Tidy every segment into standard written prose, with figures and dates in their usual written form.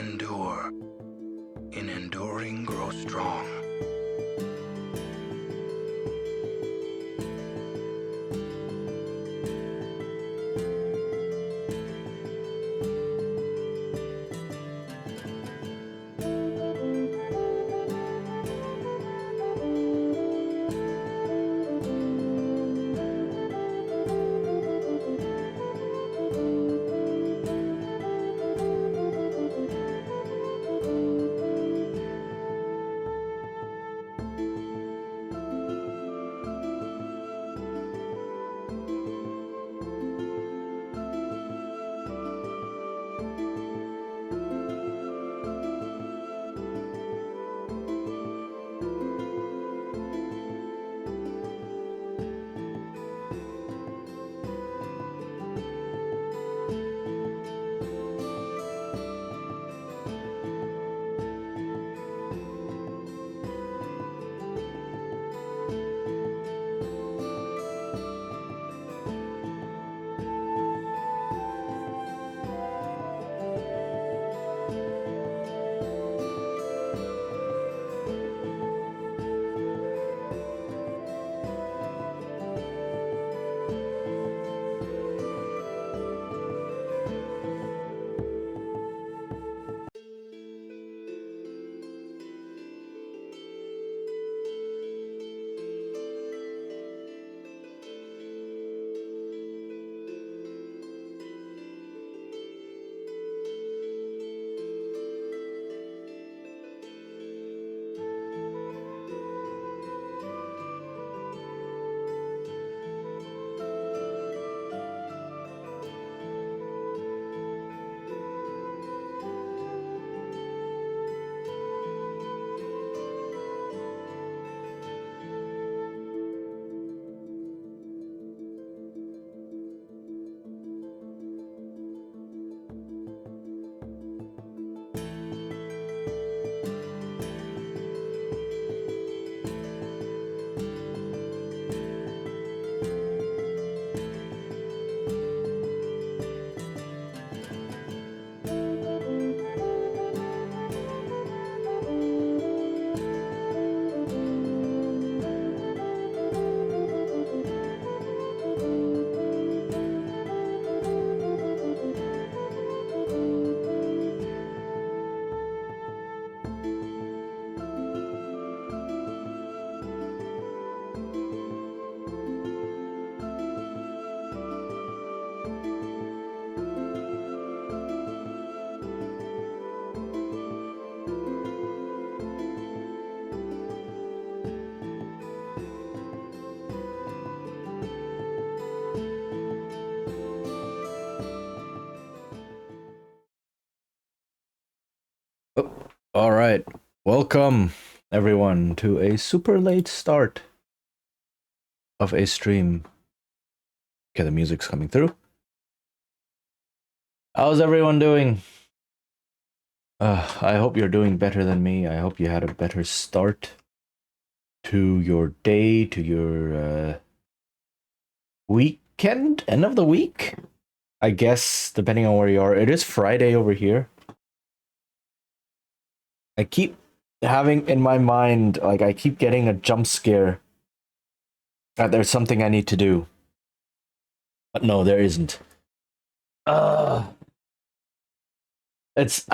endure. In enduring, grow strong. Oh, all right. Welcome, everyone, to a super late start of a stream. Okay, the music's coming through. How's everyone doing? I hope you're doing better than me. I hope you had a better start to your day, to your weekend, end of the week. I guess, depending on where you are. It is Friday over here. I keep having in my mind, like, I keep getting a jump scare that there's something I need to do. But no, there isn't. I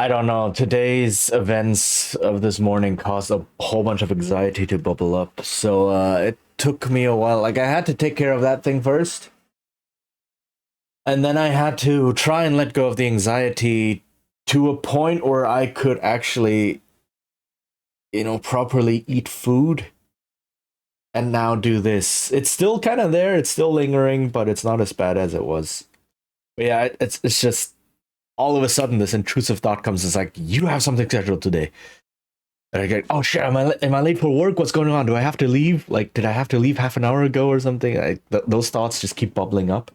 don't know, today's events of this morning caused a whole bunch of anxiety to bubble up, so it took me a while. Like, I had to take care of that thing first, and then I had to try and let go of the anxiety to a point where I could actually, properly eat food, and now do this. It's still kind of there, it's still lingering, but it's not as bad as it was. But yeah, it's just all of a sudden this intrusive thought comes. It's like, you have something scheduled today. And I get, oh shit, am I late for work? What's going on? Do I have to leave? Like, did I have to leave half an hour ago or something? Those thoughts just keep bubbling up.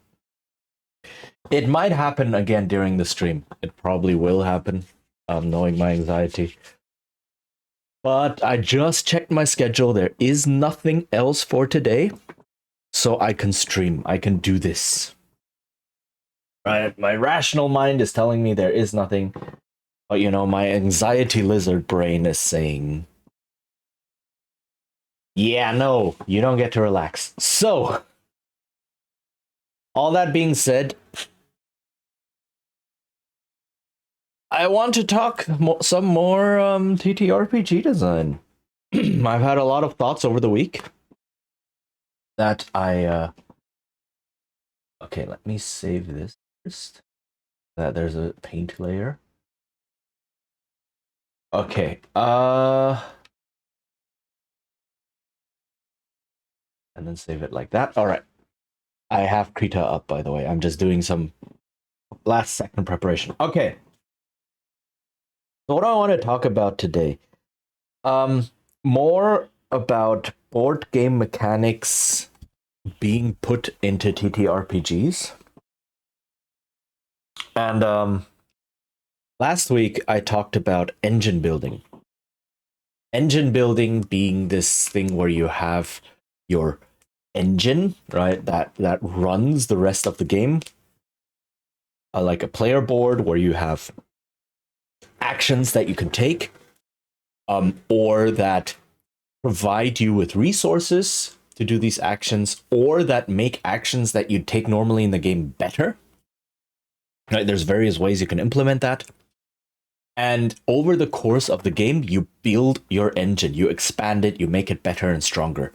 It might happen again during the stream. It probably will happen, knowing my anxiety. But I just checked my schedule. There is nothing else for today. So I can stream. I can do this. Right? My rational mind is telling me there is nothing. But my anxiety lizard brain is saying, yeah, no, you don't get to relax. So, all that being said, I want to talk some more TTRPG design. I've had a lot of thoughts over the week that I okay, let me save this first. That there's a paint layer. Okay. And then save it like that. All right. I have Krita up, by the way. I'm just doing some last second preparation. Okay. So what do I want to talk about today? More about board game mechanics being put into TTRPGs. And last week I talked about engine building. Engine building being this thing where you have your engine, right, that runs the rest of the game. Like a player board where you have actions that you can take, or that provide you with resources to do these actions, or that make actions that you take normally in the game better. Right? There's various ways you can implement that. And over the course of the game, you build your engine, you expand it, you make it better and stronger.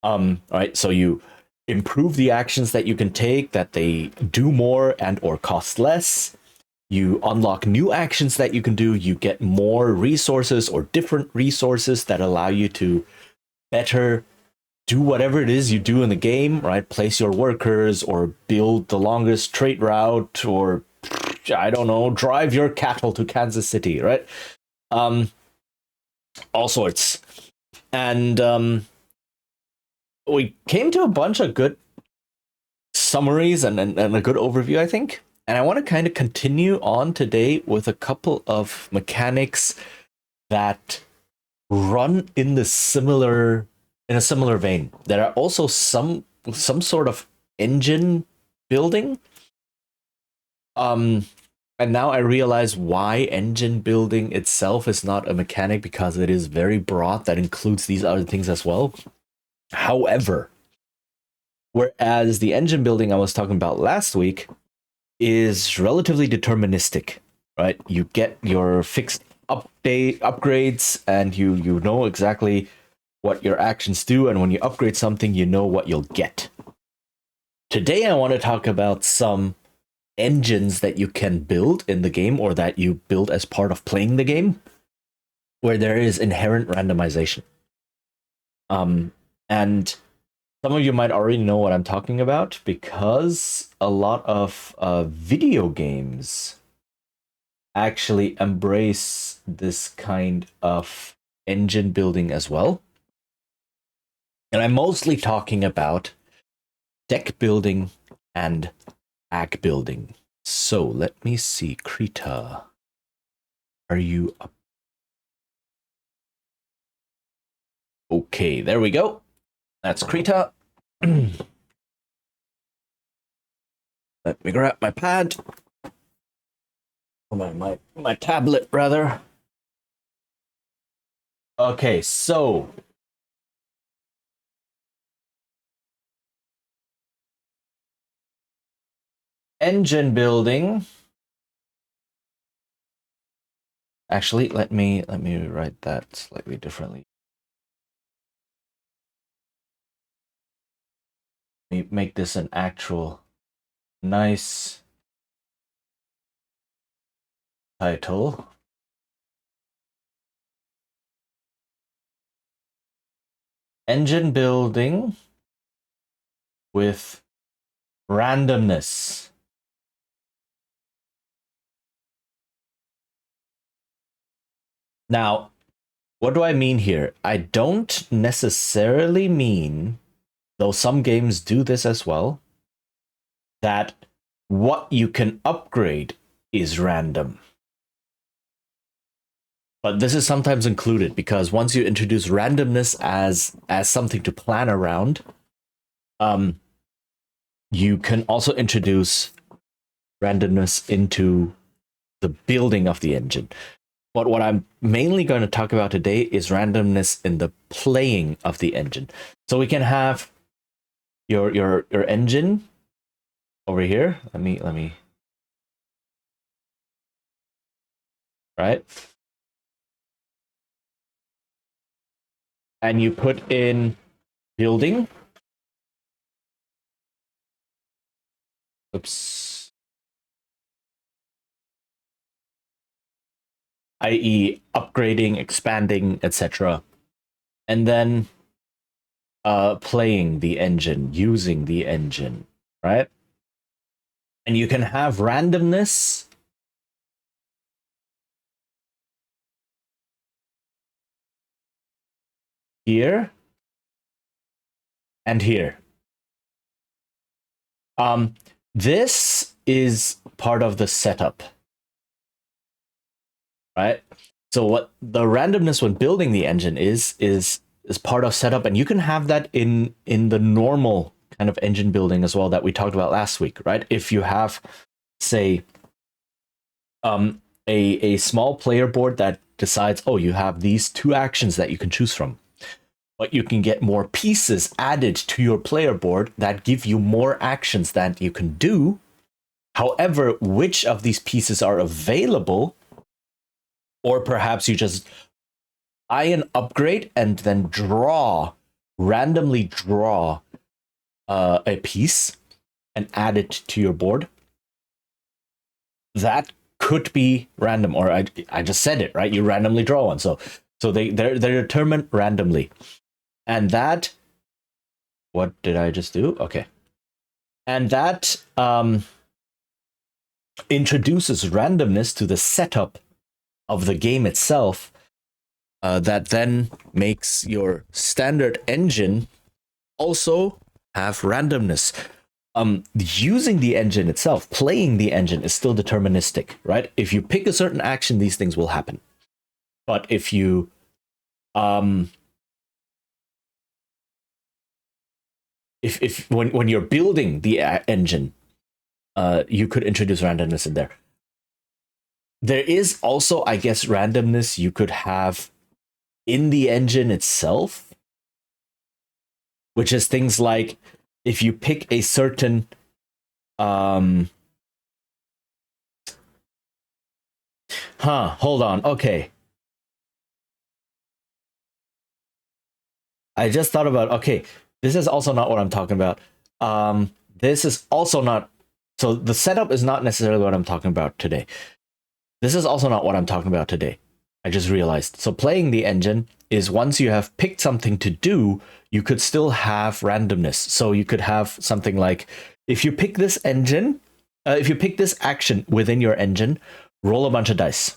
Right? So you improve the actions that you can take, that they do more and or cost less. You unlock new actions that you can do. You get more resources or different resources that allow you to better do whatever it is you do in the game, right? Place your workers or build the longest trade route, or I don't know, drive your cattle to Kansas City, right? All sorts. And we came to a bunch of good summaries and a good overview, I think. And I want to kind of continue on today with a couple of mechanics that run in a similar vein. There are also some sort of engine building. And now I realize why engine building itself is not a mechanic, because it is very broad. That includes these other things as well. However, whereas the engine building I was talking about last week is relatively deterministic, right? You get your fixed upgrades, and you know exactly what your actions do, and when you upgrade something, you know what you'll get. Today I want to talk about some engines that you can build in the game, or that you build as part of playing the game, where there is inherent randomization. And some of you might already know what I'm talking about, because a lot of video games actually embrace this kind of engine building as well. And I'm mostly talking about deck building and bag building. So let me see, Krita. Are you up? Okay, there we go. That's Krita. Let me grab my pad. My tablet, rather. Okay, so engine building. Actually, let me write that slightly differently. Let me make this an actual nice title. Engine building with randomness. Now, what do I mean here? I don't necessarily mean, though some games do this as well, that what you can upgrade is random. But this is sometimes included, because once you introduce randomness as something to plan around, you can also introduce randomness into the building of the engine. But what I'm mainly going to talk about today is randomness in the playing of the engine. So we can have your engine over here. Let me right. And you put in building. Oops. I.e. upgrading, expanding, etc. And then playing the engine, using the engine, right? And you can have randomness here and here. This is part of the setup, right? So what the randomness when building the engine is part of setup, and you can have that in the normal kind of engine building as well that we talked about last week, right? If you have, say, a small player board that decides, oh, you have these 2 actions that you can choose from, but you can get more pieces added to your player board that give you more actions that you can do. However, which of these pieces are available, or perhaps you just buy an upgrade and then randomly draw a piece and add it to your board. That could be random, or I just said it, right? You randomly draw one. So they're determined randomly. And that, what did I just do? Okay. And that introduces randomness to the setup of the game itself, that then makes your standard engine also have randomness. Using the engine itself, playing the engine is still deterministic, right? If you pick a certain action, these things will happen. But if you if when you're building the engine, you could introduce randomness in there. There is also, I guess, randomness you could have in the engine itself, which is things like if you pick a certain hold on. Okay. I just thought about, okay, this is also not what I'm talking about. This is also not, so the setup is not necessarily what I'm talking about today. This is also not what I'm talking about today. I just realized. So playing the engine is once you have picked something to do, you could still have randomness. So you could have something like, if you pick this engine, if you pick this action within your engine, roll a bunch of dice.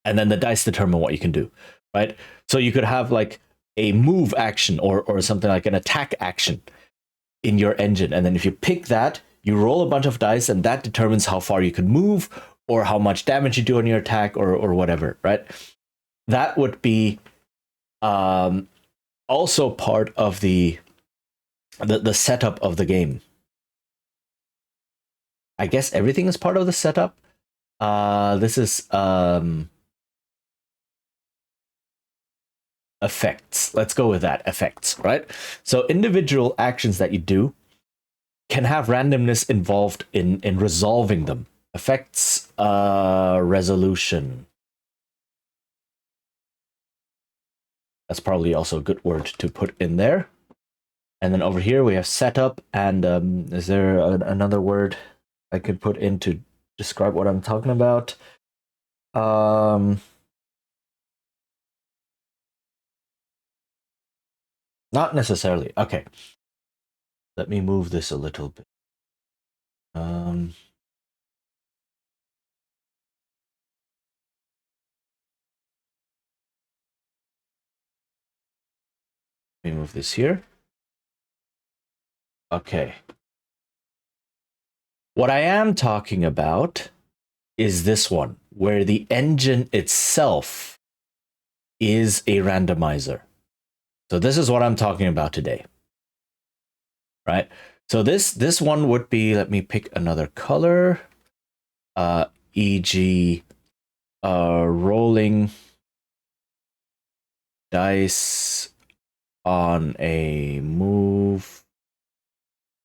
And then the dice determine what you can do, right? So you could have like a move action or something like an attack action in your engine. And then if you pick that, you roll a bunch of dice and that determines how far you can move or how much damage you do on your attack or whatever, right? That would be also part of the setup of the game. I guess everything is part of the setup. This is effects. Let's go with that. Effects, right? So individual actions that you do can have randomness involved in resolving them. Effects, resolution. That's probably also a good word to put in there. And then over here we have setup. And is there another word I could put in to describe what I'm talking about? Not necessarily. Okay. Let me move this a little bit. Let me move this here. Okay. What I am talking about is this one, where the engine itself is a randomizer. So this is what I'm talking about today, right? So this one would be, let me pick another color. e.g., rolling dice on a move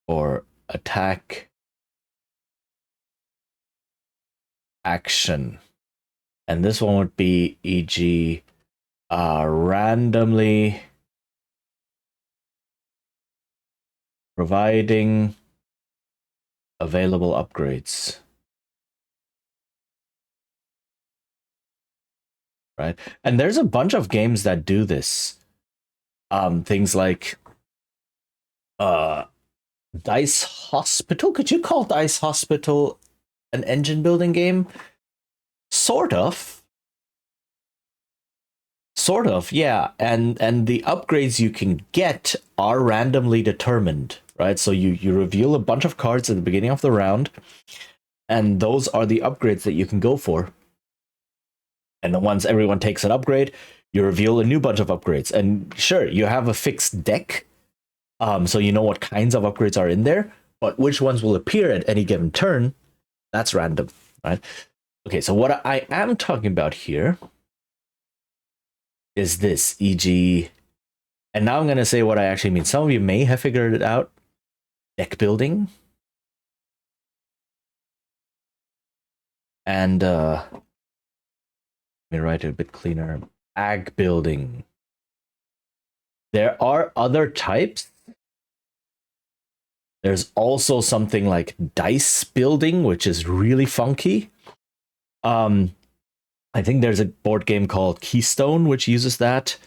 or attack action. And this one would be, e.g., randomly providing available upgrades. Right? And there's a bunch of games that do this. Things like Dice Hospital. Could you call Dice Hospital an engine building game? Sort of, yeah. And the upgrades you can get are randomly determined, right? So you reveal a bunch of cards at the beginning of the round, and those are the upgrades that you can go for. And then once everyone takes an upgrade, you reveal a new bunch of upgrades. And sure, you have a fixed deck, so you know what kinds of upgrades are in there, but which ones will appear at any given turn, that's random, right? Okay, so what I am talking about here is this, e.g., and now I'm going to say what I actually mean. Some of you may have figured it out. Deck building. And let me write it a bit cleaner. Bag building. There are other types. There's also something like dice building, which is really funky. I think there's a board game called Keystone, which uses that,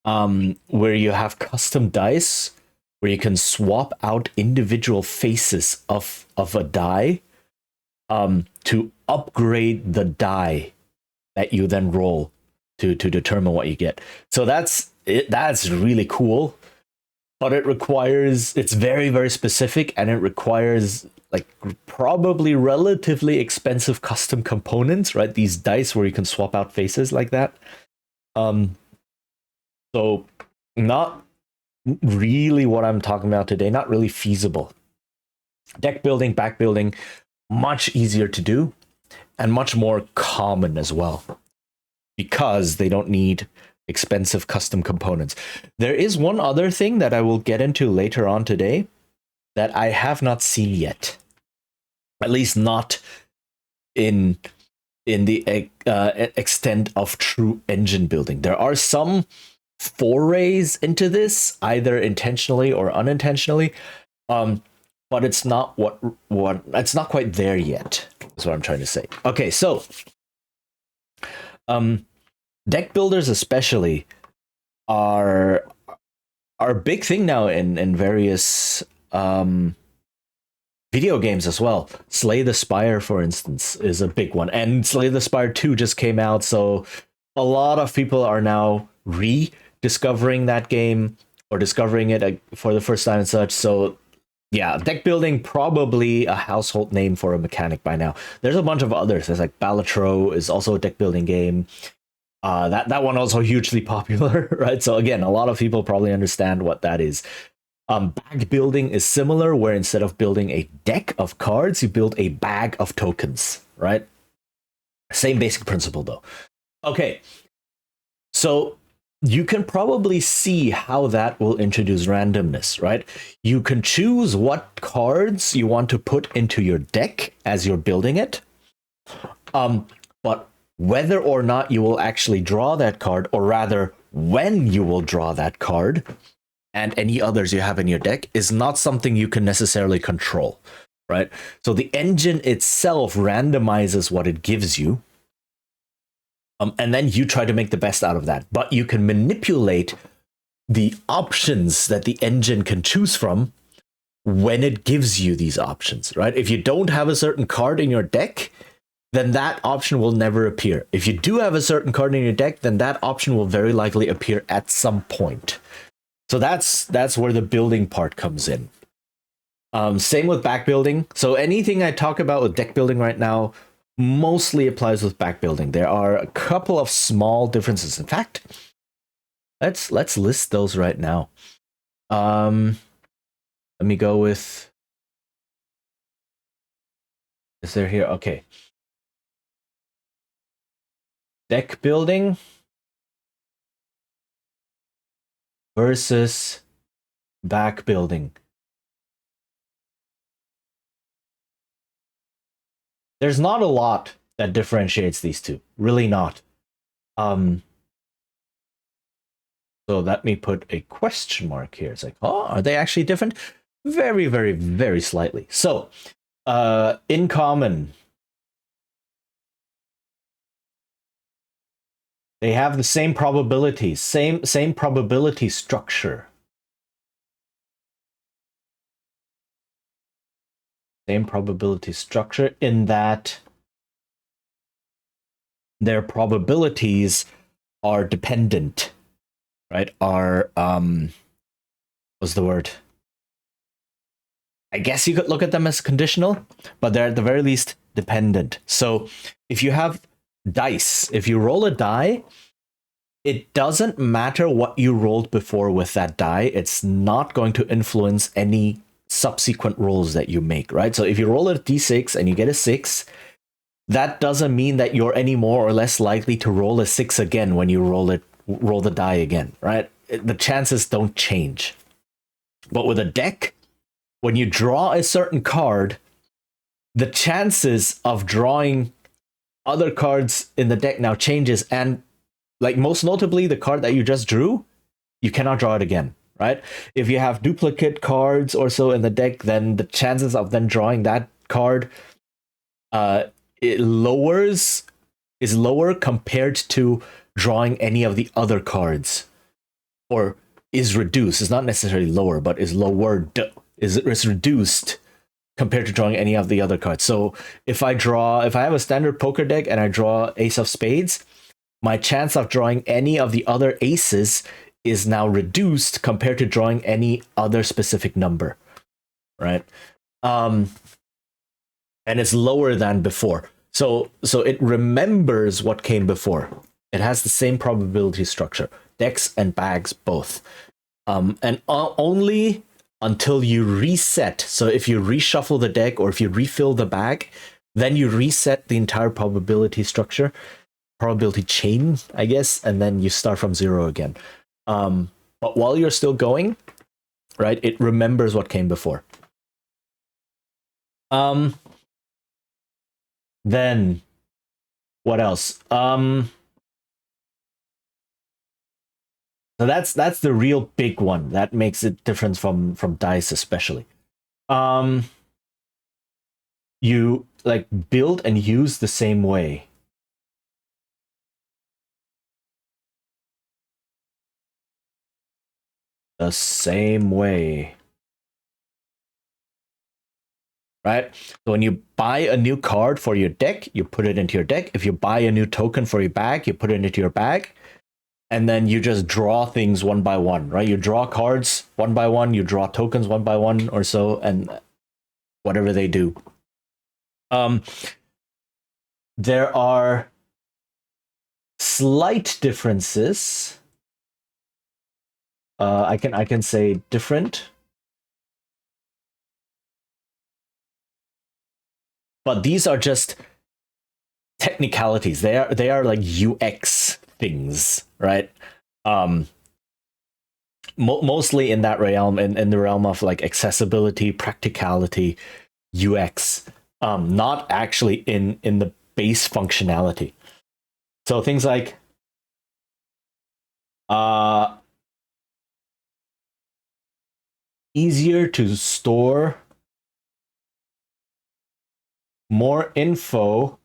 where you have custom dice, where you can swap out individual faces of a die to upgrade the die that you then roll to determine what you get. So that's it. That's really cool. But it's very, very specific, and it requires like probably relatively expensive custom components, right? These dice where you can swap out faces like that. So not really what I'm talking about today, not really feasible. Deck building, back building, much easier to do and much more common as well, because they don't need expensive custom components. There is one other thing that I will get into later on today that I have not seen yet, at least not in the extent of true engine building. There are some forays into this, either intentionally or unintentionally, but it's not what it's not quite there yet. Is what I'm trying to say. Okay, so deck builders especially are a big thing now in various video games as well. Slay the Spire, for instance, is a big one, and Slay the Spire 2 just came out, so a lot of people are now rediscovering that game or discovering it for the first time and such. So yeah, deck building, probably a household name for a mechanic by now. There's a bunch of others. There's like Balatro is also a deck building game. That one also hugely popular, right? So again, a lot of people probably understand what that is. Bag building is similar, where instead of building a deck of cards, you build a bag of tokens, right? Same basic principle though. Okay, so you can probably see how that will introduce randomness, right? You can choose what cards you want to put into your deck as you're building it. But whether or not you will actually draw that card, or rather when you will draw that card, and any others you have in your deck, is not something you can necessarily control, right? So the engine itself randomizes what it gives you, and then you try to make the best out of that. But you can manipulate the options that the engine can choose from when it gives you these options, right? If you don't have a certain card in your deck, then that option will never appear. If you do have a certain card in your deck, then that option will very likely appear at some point. So that's where the building part comes in. Same with back building. So anything I talk about with deck building right now mostly applies with back building. There are a couple of small differences. In fact, let's list those right now. Let me go with Is there here? Okay. Deck building versus back building. There's not a lot that differentiates these two. Really not. So let me put a question mark here. It's like, oh, are they actually different? Very, very, very slightly. So, in common, they have the same probabilities, same probability structure. Same probability structure in that their probabilities are dependent, right? Are what's the word? I guess you could look at them as conditional, but they're at the very least dependent. So if you have dice, if you roll a die, it doesn't matter what you rolled before with that die. It's not going to influence any subsequent rolls that you make, right? So if you roll a d6 and you get a 6, that doesn't mean that you're any more or less likely to roll a 6 again when you roll the die again, right? The chances don't change. But with a deck, when you draw a certain card, the chances of drawing other cards in the deck now changes, and like most notably the card that you just drew, you cannot draw it again, right? If you have duplicate cards or so in the deck, then the chances of then drawing that card is lower compared to drawing any of the other cards, or is reduced. It's not necessarily lower, but is lowered. Is reduced compared to drawing any of the other cards. So if I have a standard poker deck and I draw Ace of Spades, my chance of drawing any of the other aces is now reduced compared to drawing any other specific number, right? And it's lower than before. So it remembers what came before. It has the same probability structure, decks and bags both. And only until you reset. So if you reshuffle the deck or if you refill the bag, then you reset the entire probability structure, probability chain, I guess, and then you start from 0 again. But while you're still going, right, it remembers what came before. Then what else? So that's the real big one that makes it different from dice, especially. You like build and use the same way. The same way. Right? So when you buy a new card for your deck, you put it into your deck. If you buy a new token for your bag, you put it into your bag. And then you just draw things one by one, right? You draw cards one by one, you draw tokens one by one or so, and whatever they do. There are slight differences. I can say different. But these are just technicalities. They are like UX things, right? Mostly in that realm, in the realm of like accessibility, practicality, UX, not actually in the base functionality. So things like easier to store more info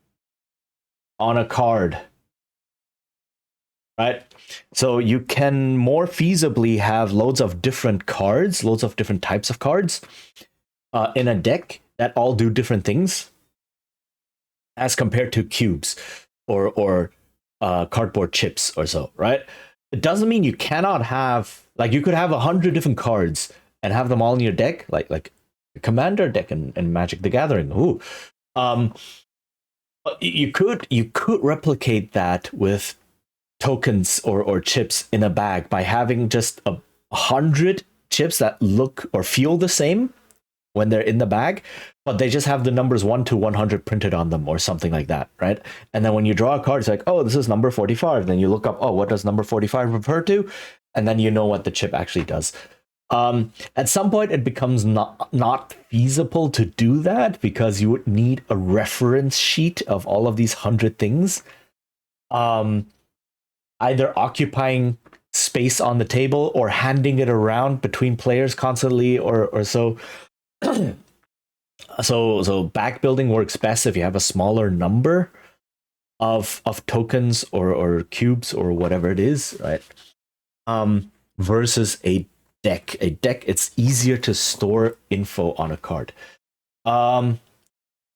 on a card, right? So you can more feasibly have loads of different cards, loads of different types of cards in a deck that all do different things as compared to cubes or cardboard chips or so, right? It doesn't mean you cannot have, like, you could have 100 different cards and have them all in your deck, like a commander deck in Magic the Gathering. Ooh. You could replicate that with tokens or chips in a bag by having just 100 chips that look or feel the same, when they're in the bag, but they just have the numbers 1 to 100 printed on them or something like that, right? And then when you draw a card, it's like, oh, this is number 45. Then you look up, oh, what does number 45 refer to? And then you know what the chip actually does. At some point, it becomes not feasible to do that because you would need a reference sheet of all of these 100 things, either occupying space on the table or handing it around between players constantly, or so. So backbuilding works best if you have a smaller number of tokens or cubes or whatever it is, right? Versus a deck. A deck, it's easier to store info on a card.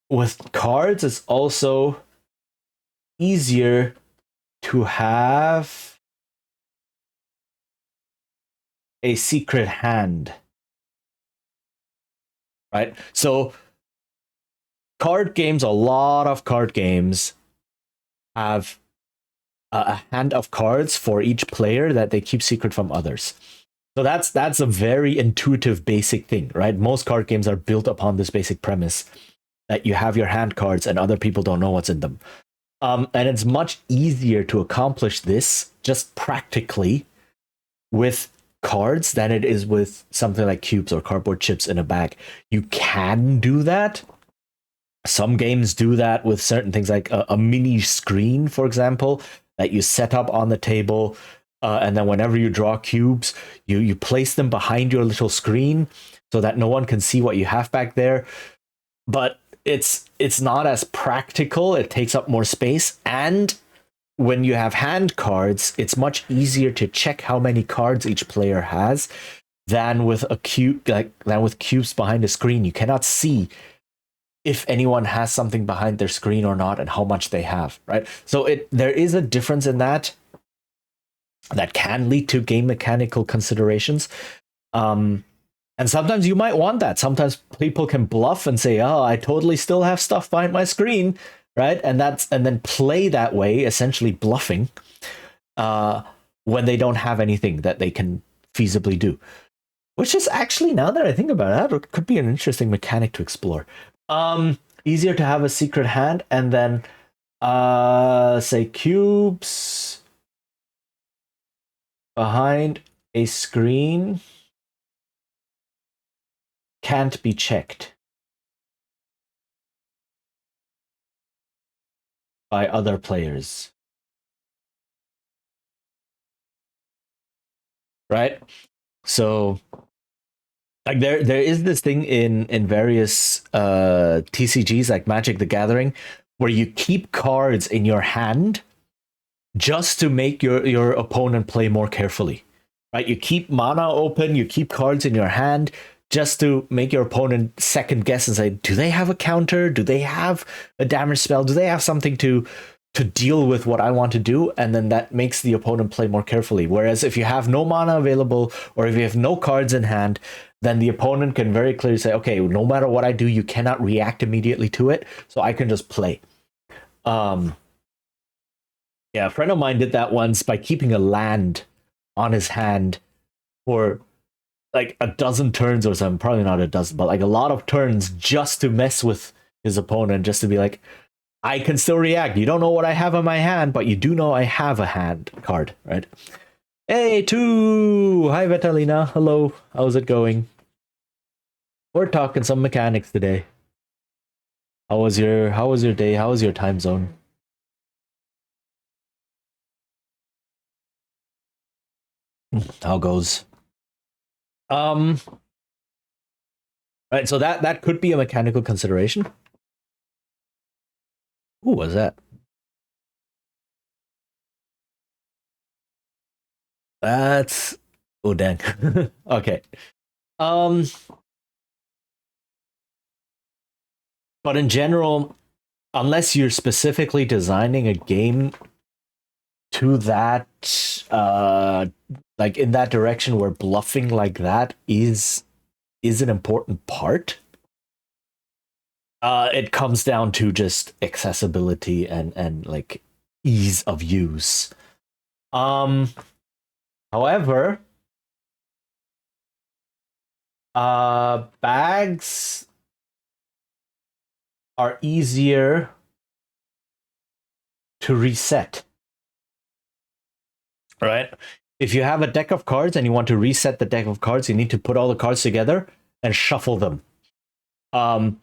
With cards, it's also easier to have a secret hand, right? So card games, a lot of card games have a hand of cards for each player that they keep secret from others. So that's a very intuitive basic thing, right? Most card games are built upon this basic premise that you have your hand cards and other people don't know what's in them. And it's much easier to accomplish this just practically with cards than it is with something like cubes or cardboard chips in a bag. You can do that. Some games do that with certain things like a mini screen, for example, that you set up on the table. And then whenever you draw cubes, you place them behind your little screen so that no one can see what you have back there. But it's not as practical. It takes up more space. And when you have hand cards, it's much easier to check how many cards each player has than with a cube, than with cubes behind a screen. You cannot see if anyone has something behind their screen or not and how much they have, right? So there is a difference in that can lead to game mechanical considerations. And sometimes you might want that. Sometimes people can bluff and say, oh, I totally still have stuff behind my screen, right? And then play that way, essentially bluffing, when they don't have anything that they can feasibly do. Which is actually, now that I think about it, could be an interesting mechanic to explore. Easier to have a secret hand, and then say cubes behind a screen can't be checked by other players. Right? So like there is this thing in various TCGs like Magic the Gathering where you keep cards in your hand just to make your opponent play more carefully. Right? You keep mana open, you keep cards in your hand just to make your opponent second guess and say, do they have a counter? Do they have a damage spell? Do they have something to deal with what I want to do? And then that makes the opponent play more carefully. Whereas if you have no mana available or if you have no cards in hand, then the opponent can very clearly say, okay, no matter what I do, you cannot react immediately to it, so I can just play. Yeah, a friend of mine did that once by keeping a land on his hand for like a dozen turns or something. Probably not a dozen, but like a lot of turns just to mess with his opponent, just to be like, I can still react. You don't know what I have in my hand, but you do know I have a hand card, right? Hey, two! Hi, Vitalina. Hello. How's it going? We're talking some mechanics today. How was your day? How was your time zone? How goes? Right, so that could be a mechanical consideration. Who was that? That's oh dang. Okay. But in general, unless you're specifically designing a game to that like in that direction where bluffing like that is an important part, it comes down to just accessibility and like ease of use. However, Bags are easier to reset. Right? If you have a deck of cards and you want to reset the deck of cards, you need to put all the cards together and shuffle them. I'm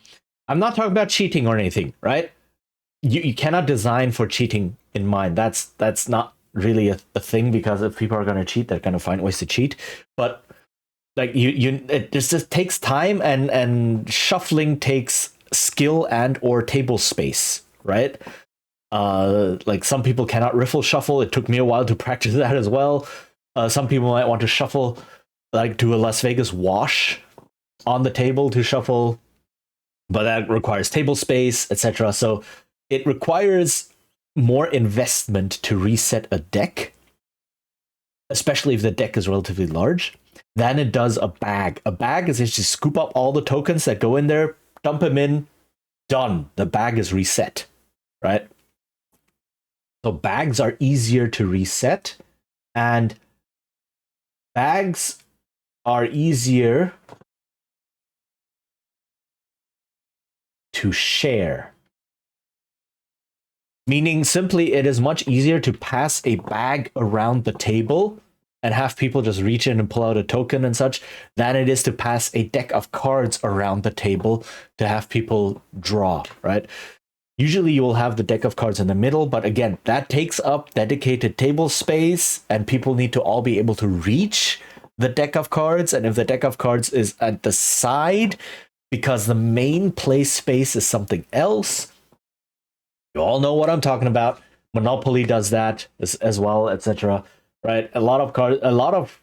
not talking about cheating or anything, right? You cannot design for cheating in mind. That's not really a thing, because if people are going to cheat, they're going to find ways to cheat. But like it just takes time, and shuffling takes skill and or table space, right? Like some people cannot riffle shuffle. It took me a while to practice that as well. Some people might want to shuffle, like do a Las Vegas wash on the table to shuffle, but that requires table space, etc. So it requires more investment to reset a deck, especially if the deck is relatively large, than it does a bag. A bag is just scoop up all the tokens that go in there, dump them in, done. The bag is reset, right? So bags are easier to reset, and bags are easier to share. Meaning simply, it is much easier to pass a bag around the table and have people just reach in and pull out a token and such, than it is to pass a deck of cards around the table to have people draw, right? Usually you will have the deck of cards in the middle, but again, that takes up dedicated table space, and people need to all be able to reach the deck of cards. And if the deck of cards is at the side, because the main play space is something else, you all know what I'm talking about. Monopoly does that as well, etc. Right? A lot of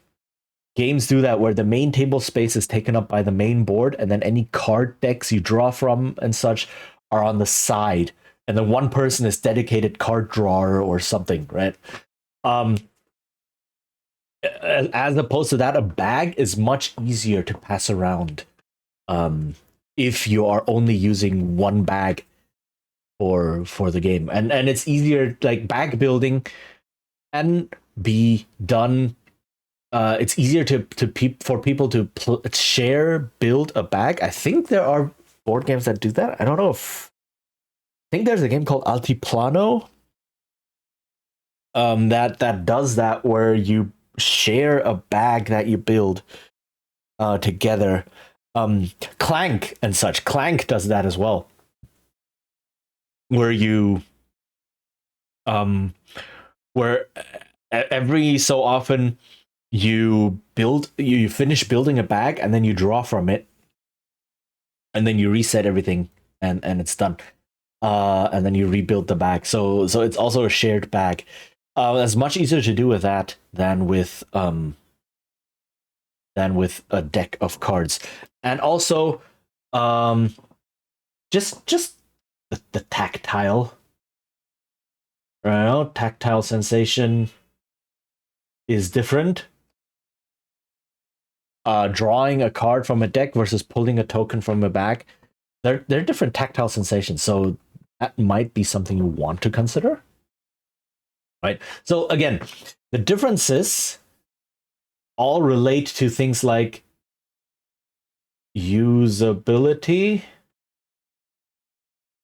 games do that, where the main table space is taken up by the main board, and then any card decks you draw from and such are on the side, and then one person is dedicated card drawer or something, right? As opposed to that, a bag is much easier to pass around if you are only using one bag for the game, and it's easier. Like bag building can be done. It's easier for people to share, build a bag. I think there are board games that do that. I don't know if I think there's a game called Altiplano that does that, where you share a bag that you build together. Clank and such. Clank does that as well, where you where every so often you finish building a bag, and then you draw from it, and then you reset everything, and it's done. And then you rebuild the bag. So it's also a shared bag. It's much easier to do with that than with a deck of cards. And also just the tactile. Tactile sensation is different. Drawing a card from a deck versus pulling a token from a bag, they're different tactile sensations. So that might be something you want to consider, right? So again, the differences all relate to things like usability,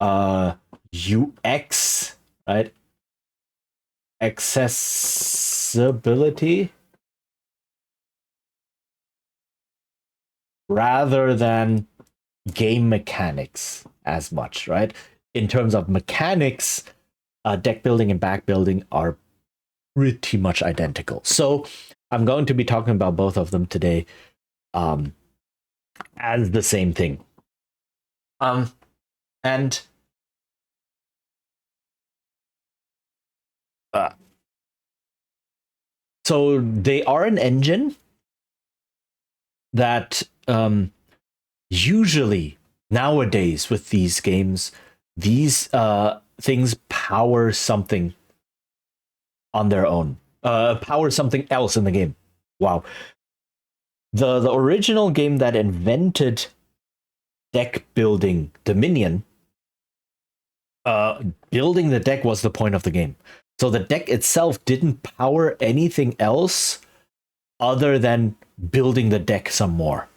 UX, right? Accessibility, rather than game mechanics as much, right? In terms of mechanics, deck building and back building are pretty much identical. So I'm going to be talking about both of them today as the same thing. And so they are an engine that usually nowadays with these games, these things power something on their own, power something else in the game. Wow. The original game that invented deck building, Dominion, building the deck was the point of the game. So the deck itself didn't power anything else other than building the deck some more.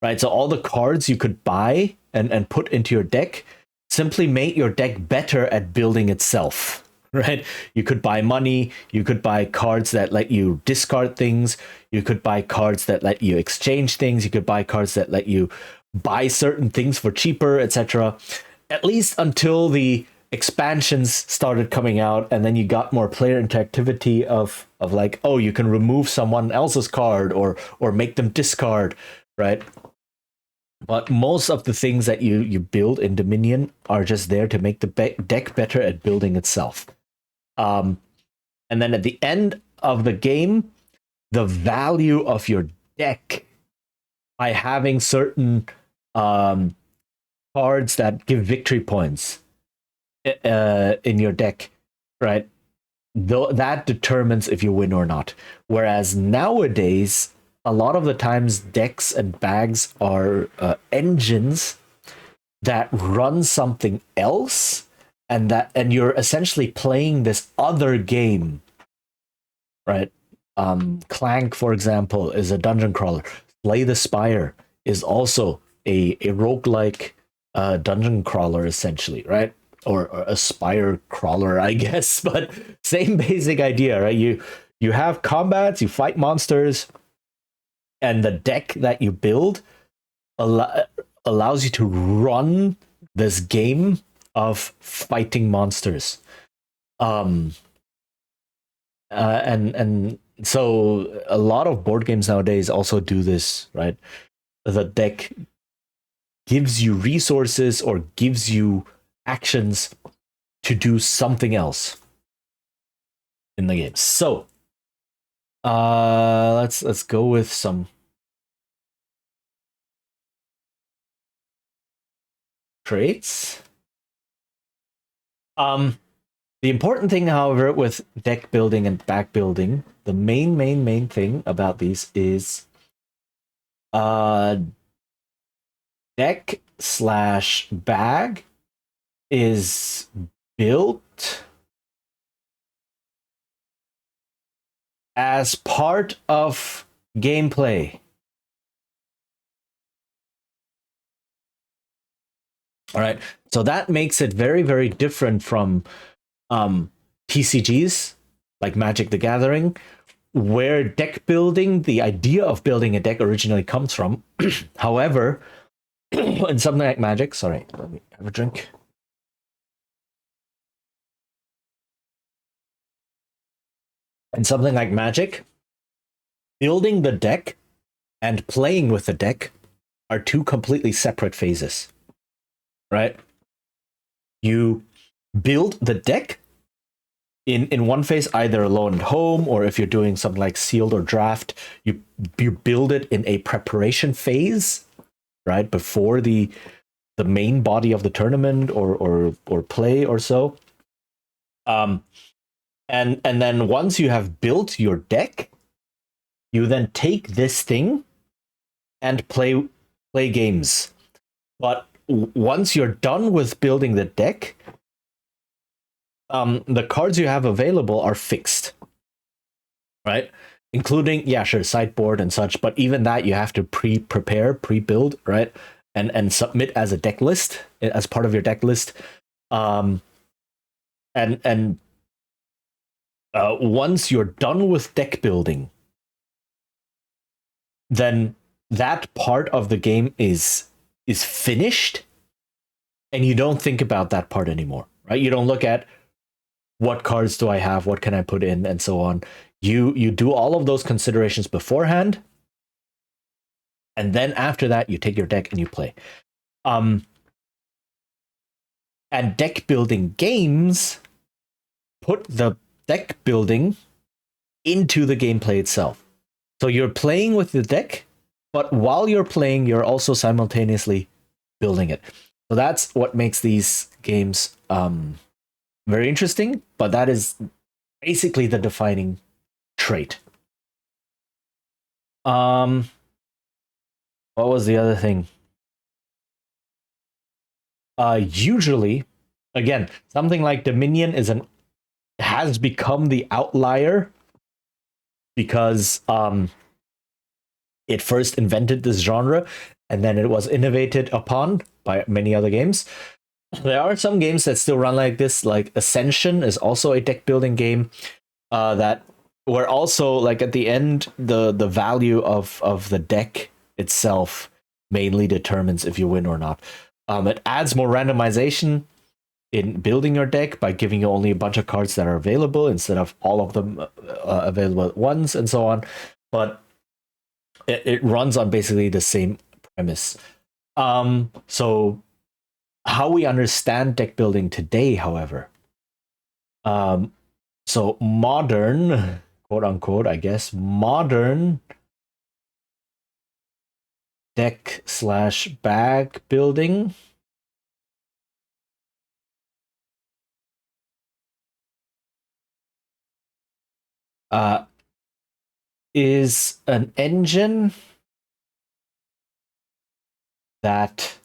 right? So all the cards you could buy and put into your deck simply made your deck better at building itself, right? You could buy money, you could buy cards that let you discard things, you could buy cards that let you exchange things, you could buy cards that let you buy certain things for cheaper, etc. At least until the expansions started coming out, and then you got more player interactivity of like, oh, you can remove someone else's card or make them discard, right? But most of the things that you build in Dominion are just there to make the deck better at building itself. And then at the end of the game, the value of your deck by having certain cards that give victory points in your deck, right? That determines if you win or not. Whereas nowadays, a lot of the times, decks and bags are engines that run something else, and you're essentially playing this other game, right? Clank, for example, is a dungeon crawler. Slay the Spire is also a roguelike dungeon crawler, essentially, right? Or a spire crawler, I guess, but same basic idea, right? You have combats, you fight monsters, and the deck that you build allows you to run this game of fighting monsters. And so a lot of board games nowadays also do this, right? The deck gives you resources or gives you actions to do something else in the game. So let's go with some traits. The important thing, however, with deck building and back building, the main thing about these is deck / bag is built as part of gameplay. All right, so that makes it very, very different from TCGs like Magic the Gathering, where deck building, the idea of building a deck originally comes from. However, in something like Magic, sorry, let me have a drink. In something like Magic, building the deck and playing with the deck are two completely separate phases, right? You build the deck in one phase, either alone at home, or if you're doing something like sealed or draft, you build it in a preparation phase, right, before the main body of the tournament or play or so. And then once you have built your deck, you then take this thing and play games. But once you're done with building the deck, the cards you have available are fixed, right? Including, yeah, sure, sideboard and such, but even that you have to pre-build, right? And submit as a deck list, as part of your deck list. And once you're done with deck building, then that part of the game is finished, and you don't think about that part anymore, right? You don't look at what cards do I have, what can I put in, and so on. You do all of those considerations beforehand, and then after that, you take your deck and you play. And deck building games put the deck building into the gameplay itself. So you're playing with the deck, but while you're playing, you're also simultaneously building it. So that's what makes these games very interesting, but that is basically the defining trait. What was the other thing? Usually, again, something like Dominion has become the outlier because it first invented this genre, and then it was innovated upon by many other games. There are some games that still run like this, like Ascension is also a deck building game that where also like at the end the value of the deck itself mainly determines if you win or not. It adds more randomization in building your deck by giving you only a bunch of cards that are available instead of all of them available at once and so on. But it runs on basically the same premise. So how we understand deck building today, however, so modern, quote unquote, I guess, modern deck slash bag building is an engine that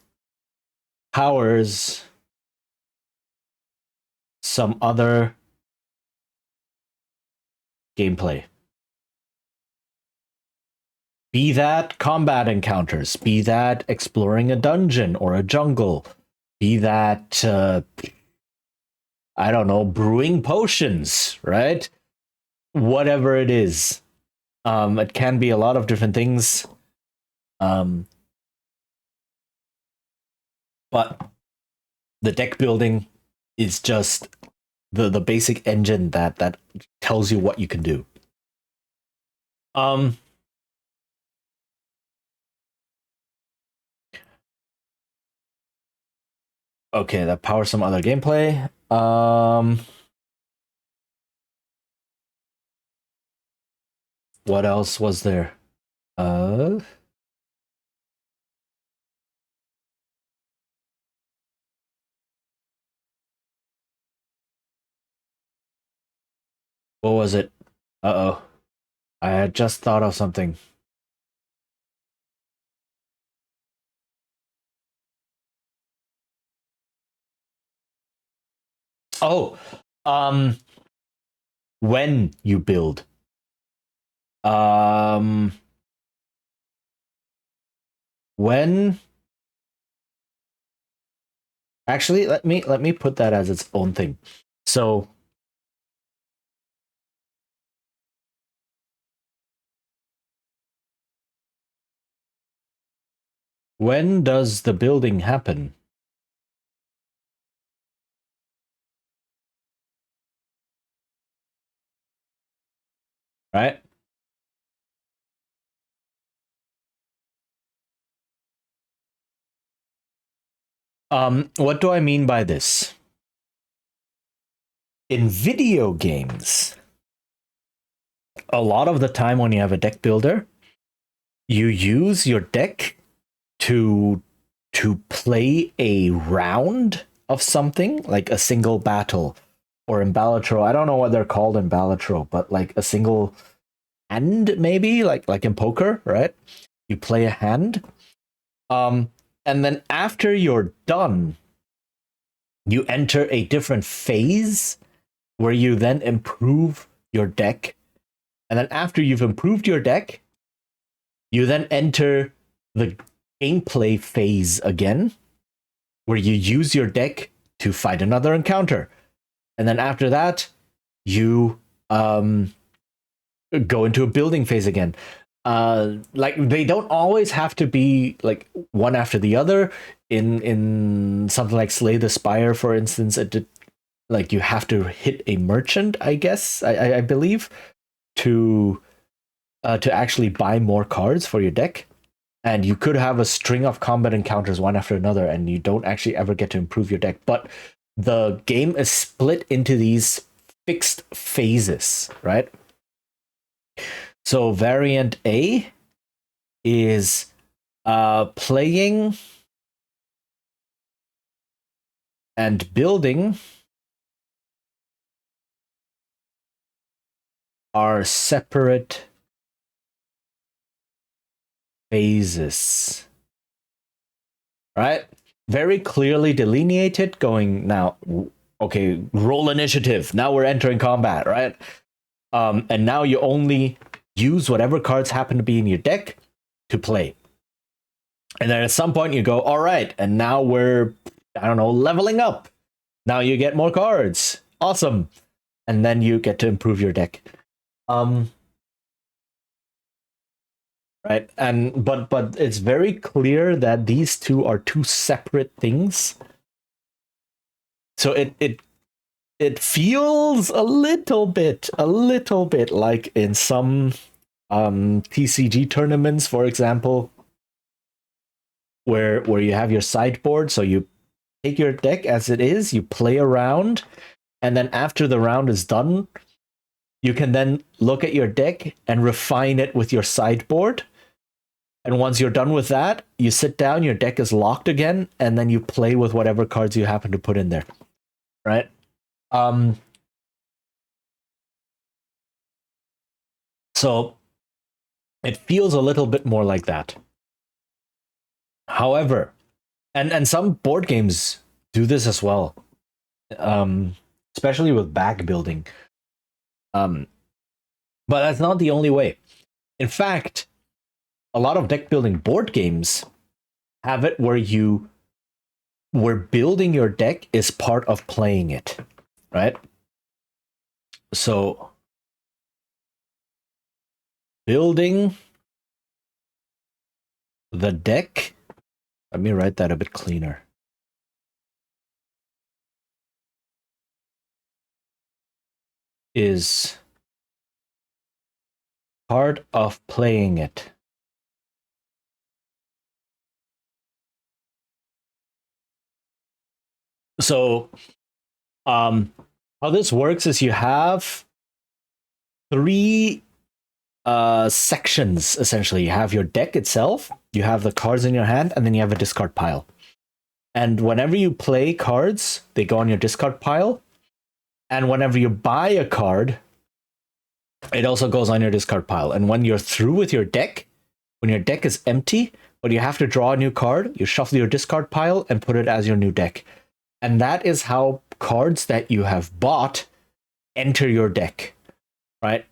powers some other gameplay. Be that combat encounters, be that exploring a dungeon or a jungle, be that, I don't know, brewing potions, right? Whatever it is. It can be a lot of different things. But the deck building is just the basic engine that tells you what you can do. Okay, that powers some other gameplay. What else was there? What was it? Uh-oh. I had just thought of something. Oh, when you build. When actually let me put that as its own thing. So when does the building happen? Right? What do I mean by this? In video games, a lot of the time when you have a deck builder, you use your deck to play a round of something, like a single battle, or in Balatro, I don't know what they're called in Balatro, but like a single hand, maybe like in poker, right? You play a hand, and then after you're done, you enter a different phase where you then improve your deck, and then after you've improved your deck, you then enter the gameplay phase again, where you use your deck to fight another encounter. And then after that, you go into a building phase again. Like they don't always have to be like one after the other. In something like Slay the Spire, for instance, it did, like you have to hit a merchant, I guess, I believe, to actually buy more cards for your deck. And you could have a string of combat encounters one after another, and you don't actually ever get to improve your deck. But the game is split into these fixed phases, right? So variant A is playing and building are separate phases, right? Very clearly delineated, going now, okay, roll initiative, now we're entering combat, right? And now you only use whatever cards happen to be in your deck, to play. And then at some point you go, all right, and now we're, I don't know, leveling up. Now you get more cards. Awesome. And then you get to improve your deck. Right. And but it's very clear that these two are two separate things. So it feels a little bit like in some TCG tournaments, for example, where you have your sideboard, so you take your deck as it is, you play around, and then after the round is done, you can then look at your deck and refine it with your sideboard. And once you're done with that, you sit down, your deck is locked again, and then you play with whatever cards you happen to put in there. Right? So it feels a little bit more like that. However, and some board games do this as well, especially with Bagbuilding. But that's not the only way. In fact, a lot of deck building board games have it where building your deck is part of playing it, right? So building the deck, let me write that a bit cleaner. Is part of playing it. So, how this works is you have three sections, essentially. You have your deck itself, you have the cards in your hand, and then you have a discard pile. And whenever you play cards, they go on your discard pile. And whenever you buy a card, it also goes on your discard pile. And when you're through with your deck, when your deck is empty, but you have to draw a new card, you shuffle your discard pile and put it as your new deck. And that is how cards that you have bought enter your deck, right?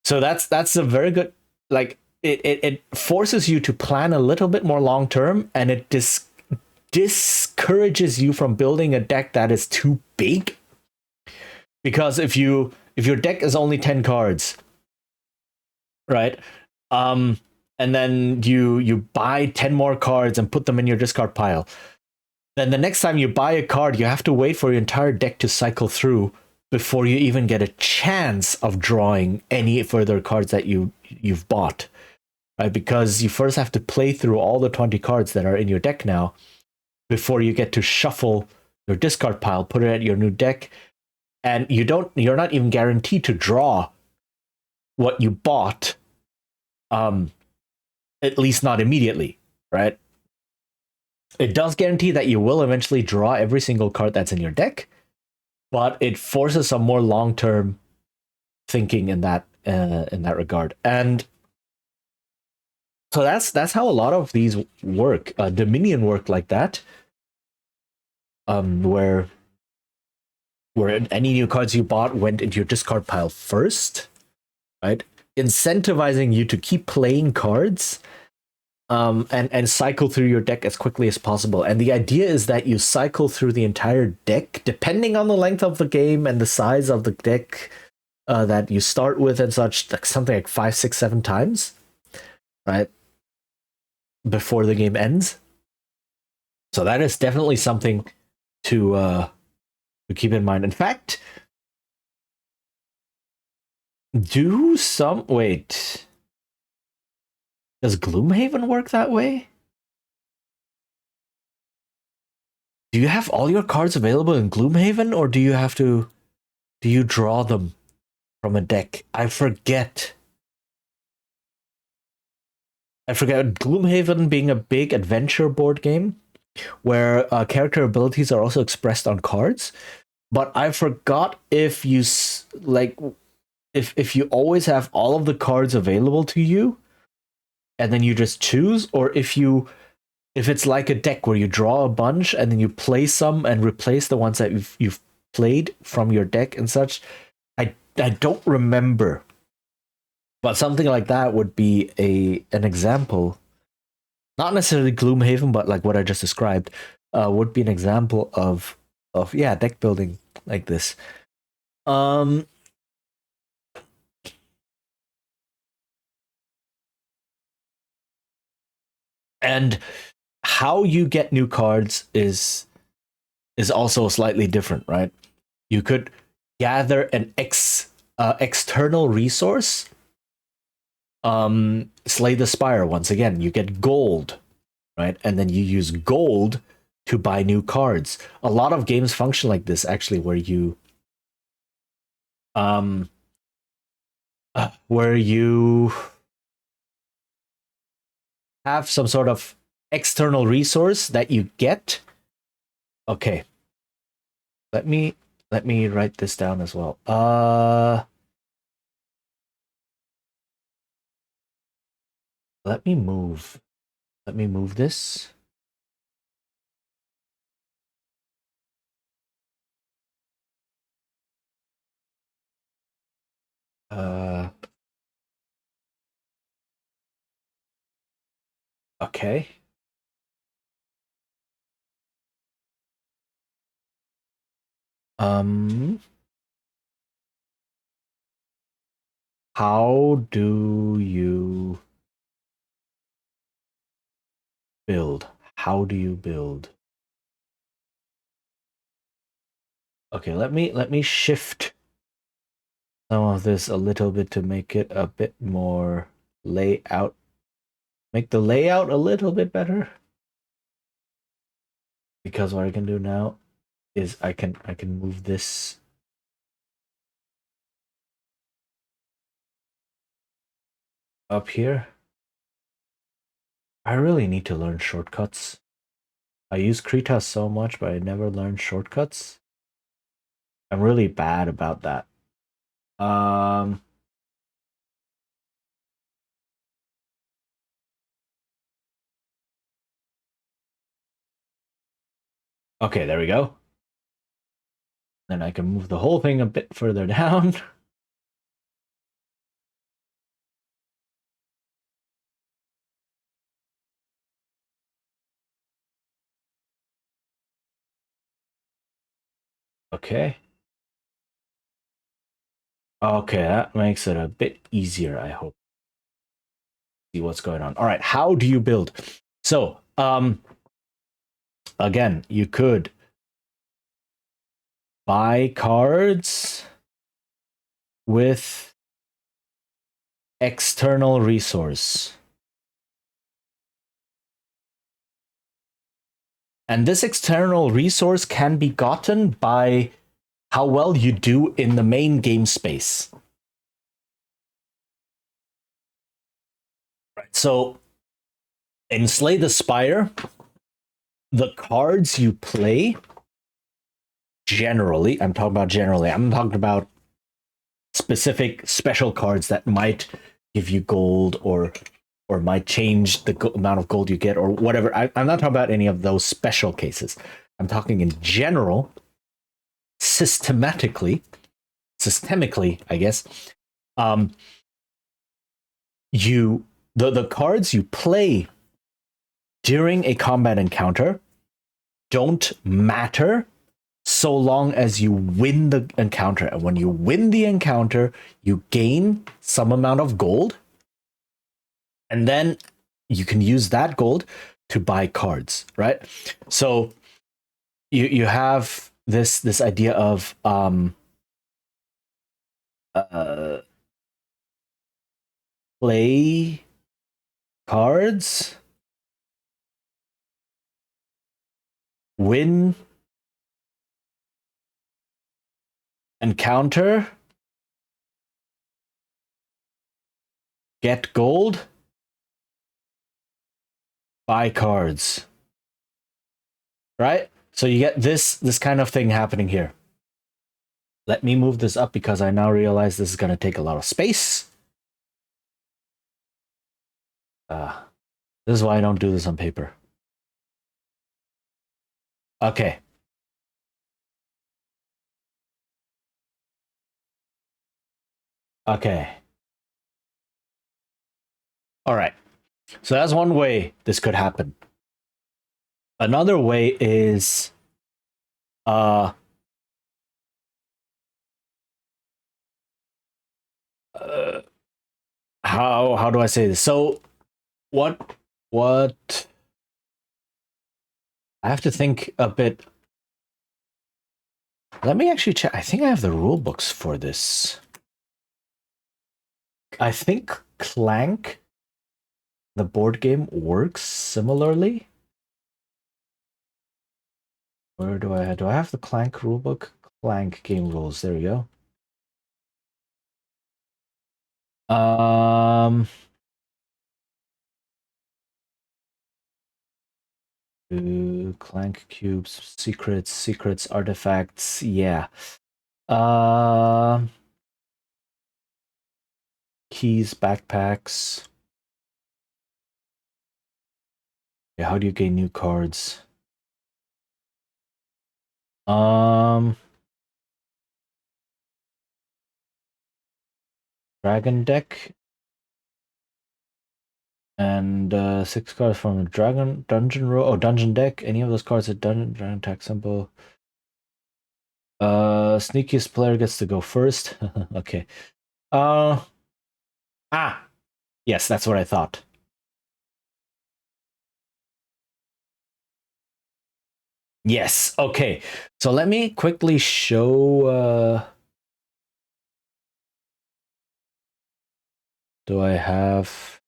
So that's a very good, like, it forces you to plan a little bit more long term, and it discourages you from building a deck that is too big. Because if your deck is only 10 cards, right? And then you buy 10 more cards and put them in your discard pile. Then the next time you buy a card, you have to wait for your entire deck to cycle through before you even get a chance of drawing any further cards that you've bought, right? Because you first have to play through all the 20 cards that are in your deck now before you get to shuffle your discard pile, put it at your new deck, and you're not even guaranteed to draw what you bought, at least not immediately, right? It does guarantee that you will eventually draw every single card that's in your deck, but it forces some more long-term thinking in that regard. And so that's how a lot of these work. Dominion work like that, where any new cards you bought went into your discard pile first, right? Incentivizing you to keep playing cards. And cycle through your deck as quickly as possible. And the idea is that you cycle through the entire deck, depending on the length of the game and the size of the deck that you start with and such, like something like 5, 6, 7 times, right? Before the game ends. So that is definitely something to keep in mind. In fact, wait. Does Gloomhaven work that way? Do you have all your cards available in Gloomhaven, or do you draw them from a deck? I forget. Gloomhaven being a big adventure board game where character abilities are also expressed on cards. But I forgot if you if you always have all of the cards available to you, and then you just choose, or if it's like a deck where you draw a bunch and then you play some and replace the ones that you've played from your deck and such. I don't remember But something like that would be an example, not necessarily Gloomhaven, but like what I just described, would be an example of yeah, deck building like this. Um, and how you get new cards is also slightly different, right? You could gather an external resource. Slay the Spire, once again, you get gold, right? And then you use gold to buy new cards. A lot of games function like this, actually, where you have some sort of external resource that you get. Okay, let me write this down as well. Let me move this. Okay. How do you build? How do you build? Okay, let me shift some of this a little bit to make it a bit more layout. Make the layout a little bit better. Because what I can do now is I can move this up here. I really need to learn shortcuts. I use Krita so much, but I never learned shortcuts. I'm really bad about that. Okay, there we go. Then I can move the whole thing a bit further down. Okay. Okay, that makes it a bit easier, I hope. See what's going on. All right, how do you build? So, again, you could buy cards with external resource. And this external resource can be gotten by how well you do in the main game space. Right. So in Slay the Spire, the cards you play generally, I'm talking about generally, I'm talking about specific special cards that might give you gold or might change the amount of gold you get or whatever. I'm not talking about any of those special cases. I'm talking in general, systemically, I guess. You the cards you play during a combat encounter don't matter so long as you win the encounter. And when you win the encounter, you gain some amount of gold. And then you can use that gold to buy cards, right? So you have this idea of play cards, win encounter, get gold, buy cards. Right? So you get this kind of thing happening here. Let me move this up because I now realize this is going to take a lot of space. This is why I don't do this on paper. Okay. Okay. All right. So that's one way this could happen. Another way is uh, uh how do I say this? So what I have to think a bit. Let me actually check. I think I have the rule books for this. I think Clank, the board game, works similarly. Where do I have the Clank rulebook? Clank game rules. There we go. Clank cubes, secrets, artifacts. Yeah. Keys, backpacks. Yeah, how do you gain new cards? Dragon deck. And 6 cards from a dungeon row. Oh, dungeon deck. Any of those cards at dragon attack symbol. Sneakiest player gets to go first. Okay. Yes, that's what I thought. Yes. Okay. So let me quickly show. Do I have?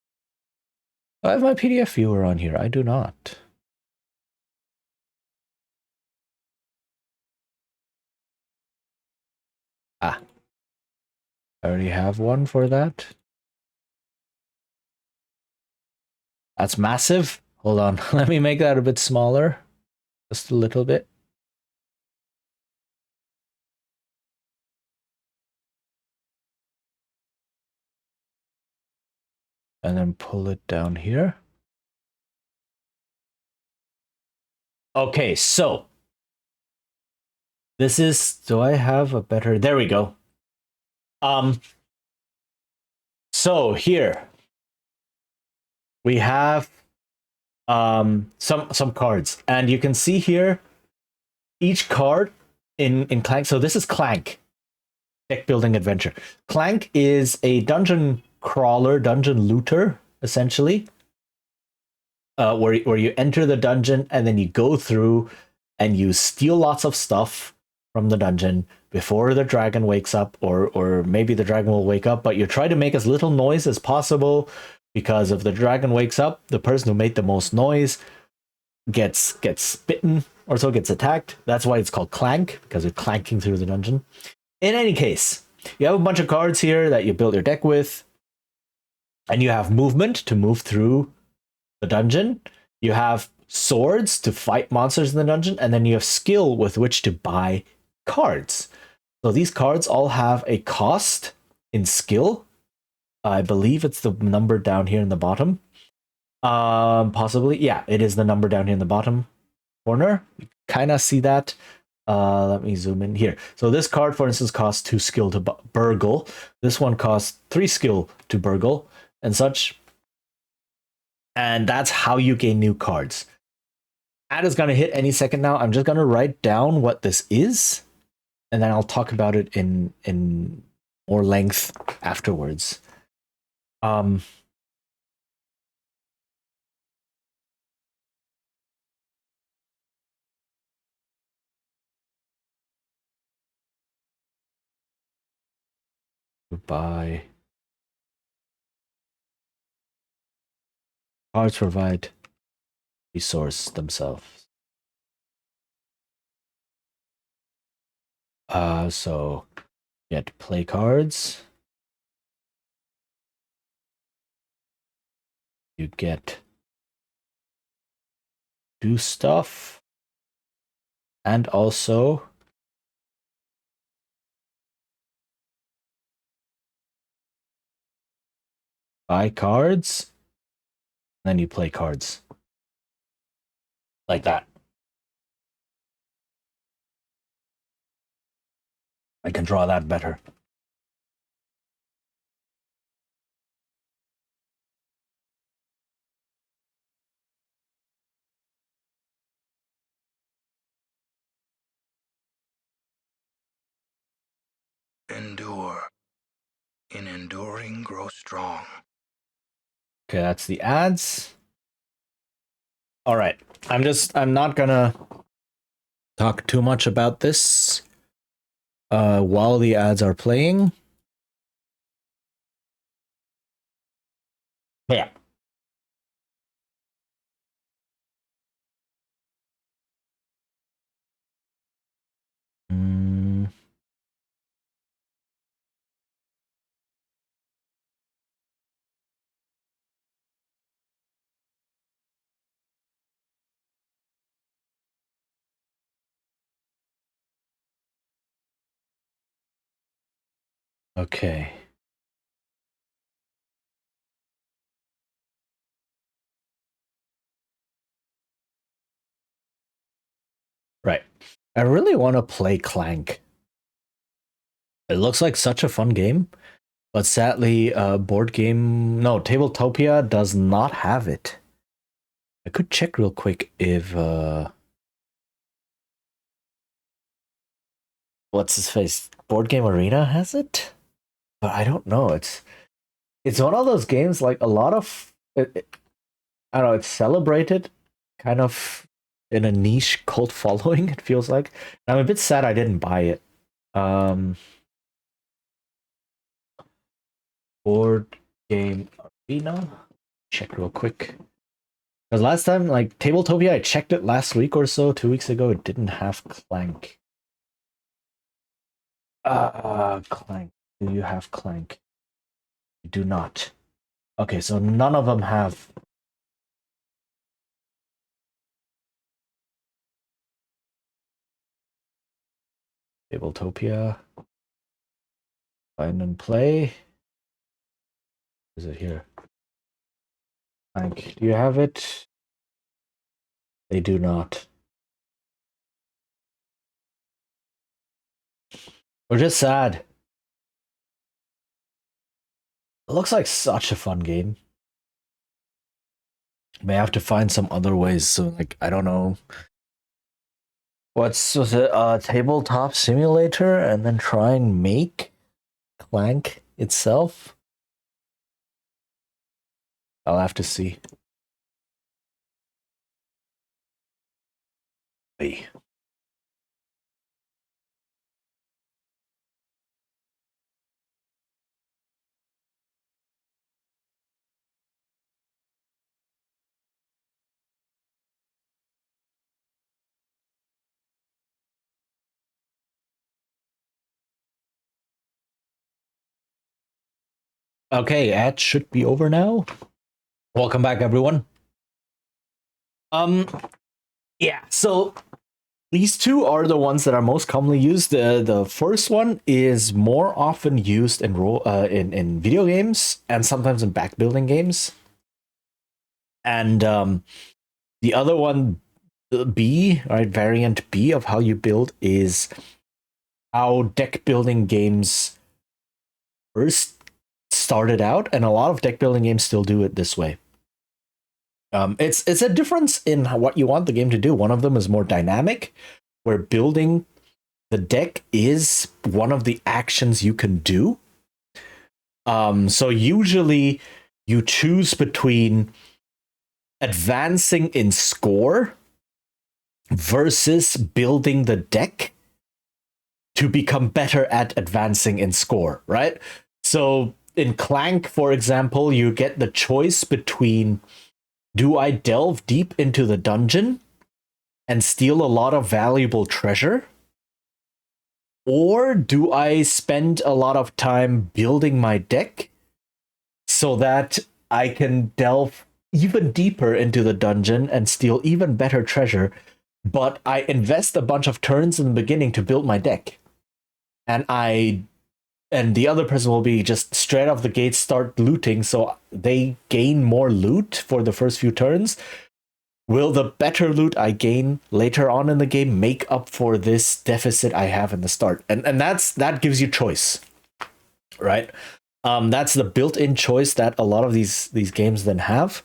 I have my PDF viewer on here. I do not. I already have one for that. That's massive. Hold on. Let me make that a bit smaller. Just a little bit. And then pull it down here. Okay, so this is, do I have a better, there we go. So here we have some cards, and you can see here each card in Clank. So this is Clank deck building adventure. Clank is a dungeon crawler, dungeon looter, essentially. Where you enter the dungeon and then you go through and you steal lots of stuff from the dungeon before the dragon wakes up, or maybe the dragon will wake up, but you try to make as little noise as possible, because if the dragon wakes up, the person who made the most noise gets bitten or so, gets attacked. That's why it's called Clank, because it's clanking through the dungeon. In any case, you have a bunch of cards here that you build your deck with, and you have movement to move through the dungeon. You have swords to fight monsters in the dungeon, and then you have skill with which to buy cards. So these cards all have a cost in skill. I believe it's the number down here in the bottom. Possibly, yeah, it is the number down here in the bottom corner. You kind of see that. Let me zoom in here. So this card, for instance, costs 2 skill to burgle. This one costs 3 skill to burgle, and such. And that's how you gain new cards. Ad is going to hit any second now. I'm just going to write down what this is, and then I'll talk about it in more length afterwards. Goodbye. Cards provide resource themselves. So get play cards. You get do stuff, and also buy cards. Then you play cards like that. I can draw that better. Endure. In enduring, grow strong. Okay, that's the ads. All right. I'm not gonna talk too much about this while the ads are playing. Yeah. Mm. Okay. Right. I really want to play Clank. It looks like such a fun game, but sadly, Tabletopia does not have it. I could check real quick if what's his face? Board Game Arena has it, but I don't know. It's one of those games like a lot of I don't know. It's celebrated, kind of in a niche cult following. It feels like I'm a bit sad I didn't buy it. Board Game Arena. Check real quick. Because last time, like Tabletopia, I checked it last week or so, 2 weeks ago. It didn't have Clank. Clank. Do you have Clank? You do not. Okay, so none of them have. Tabletopia. Find and play. Is it here? Clank. Do you have it? They do not. We're just sad. It looks like such a fun game. May have to find some other ways. So, like, I don't know. Was it? Tabletop simulator, and then try and make Clank itself. I'll have to see. Hey. Okay, ads should be over now. Welcome back, everyone. Yeah, so these two are the ones that are most commonly used. The first one is more often used in video games and sometimes in backbuilding games. And the other one, B, right, variant B of how you build is how deck building games first started out, and a lot of deck building games still do it this way. It's a difference in what you want the game to do. One of them is more dynamic, where building the deck is one of the actions you can do. So usually you choose between advancing in score versus building the deck to become better at advancing in score, right? So in Clank, for example, you get the choice between, do I delve deep into the dungeon and steal a lot of valuable treasure? Or do I spend a lot of time building my deck so that I can delve even deeper into the dungeon and steal even better treasure, but I invest a bunch of turns in the beginning to build my deck? And the other person will be just straight off the gate start looting, so they gain more loot for the first few turns. Will the better loot I gain later on in the game make up for this deficit I have in the start? And that gives you choice, right? That's the built-in choice that a lot of these games then have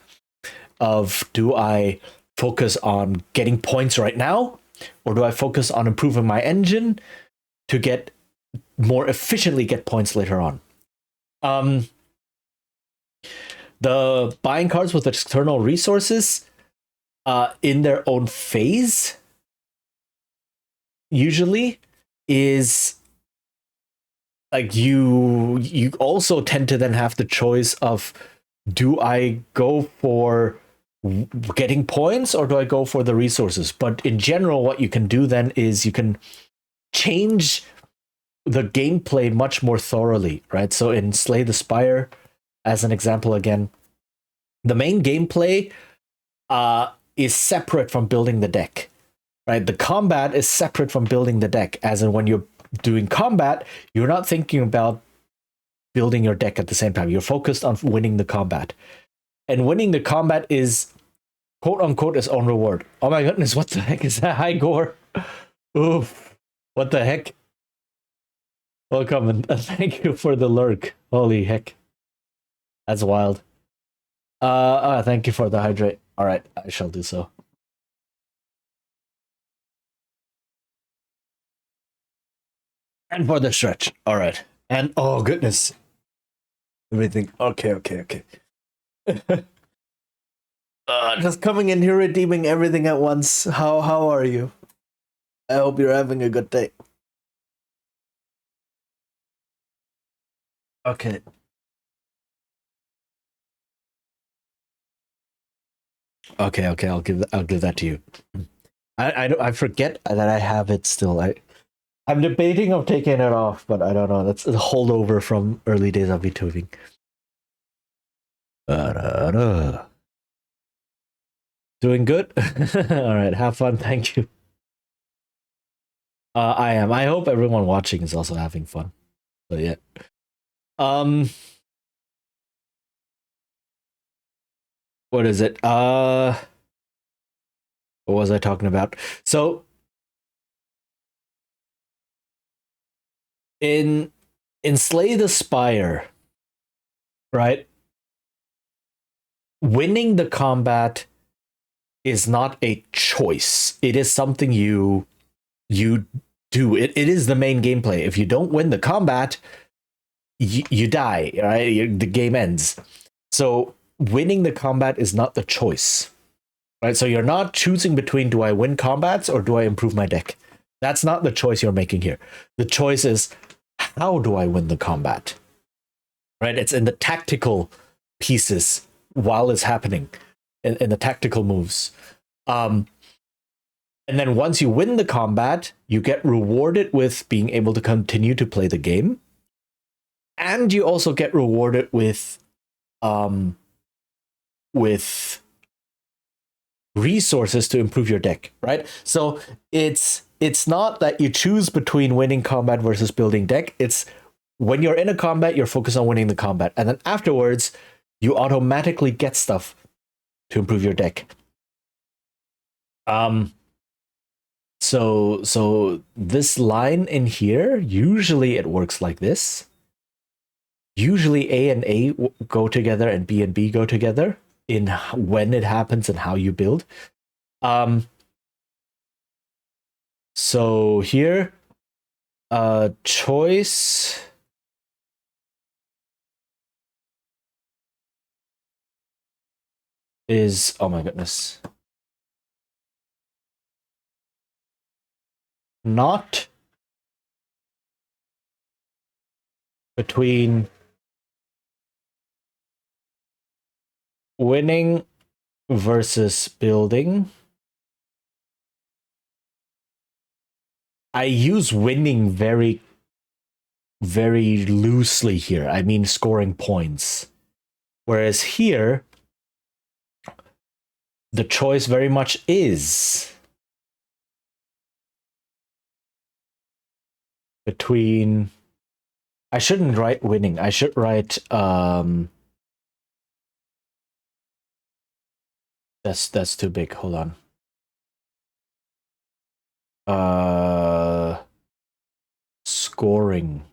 of, do I focus on getting points right now, or do I focus on improving my engine to get more efficiently get points later on. The buying cards with external resources in their own phase usually is like you also tend to then have the choice of, do I go for getting points or do I go for the resources? But in general, what you can do then is you can change the gameplay much more thoroughly, right? So in Slay the Spire, as an example again, the main gameplay is separate from building the deck, right? The combat is separate from building the deck, as in when you're doing combat, you're not thinking about building your deck at the same time. You're focused on winning the combat. And winning the combat is, quote unquote, its own reward. Oh my goodness, what the heck is that? Hi, Gore. Oof. What the heck? Welcome and thank you for the lurk. Holy heck. That's wild. Thank you for the hydrate. All right, I shall do so. And for the stretch. All right. And oh goodness. Everything. Okay. Just coming in here redeeming everything at once. How are you? I hope you're having a good day. Okay. Okay. I'll give that to you. I forget that I have it still. I'm debating of taking it off, but I don't know. That's a holdover from early days of VTubing. Doing good. All right, have fun. Thank you. I am. I hope everyone watching is also having fun. So yeah. What is it? What was I talking about? So in Slay the Spire, right? Winning the combat is not a choice. It is something you do. It is the main gameplay. If you don't win the combat, you die, right? The game ends. So winning the combat is not the choice, right? So you're not choosing between, do I win combats or do I improve my deck? That's not the choice you're making here. The choice is, how do I win the combat? Right? It's in the tactical pieces while it's happening, in the tactical moves. And then once you win the combat, you get rewarded with being able to continue to play the game. And you also get rewarded with resources to improve your deck, right? So it's not that you choose between winning combat versus building deck. It's when you're in a combat, you're focused on winning the combat. And then afterwards, you automatically get stuff to improve your deck. So this line in here, usually it works like this. Usually A and A go together and B go together in when it happens and how you build. So here, choice is, oh my goodness, not between winning versus building. I use winning very, very loosely here. I mean scoring points. Whereas here, the choice very much is between, I shouldn't write winning. I should write that's too big. Hold on. Scoring.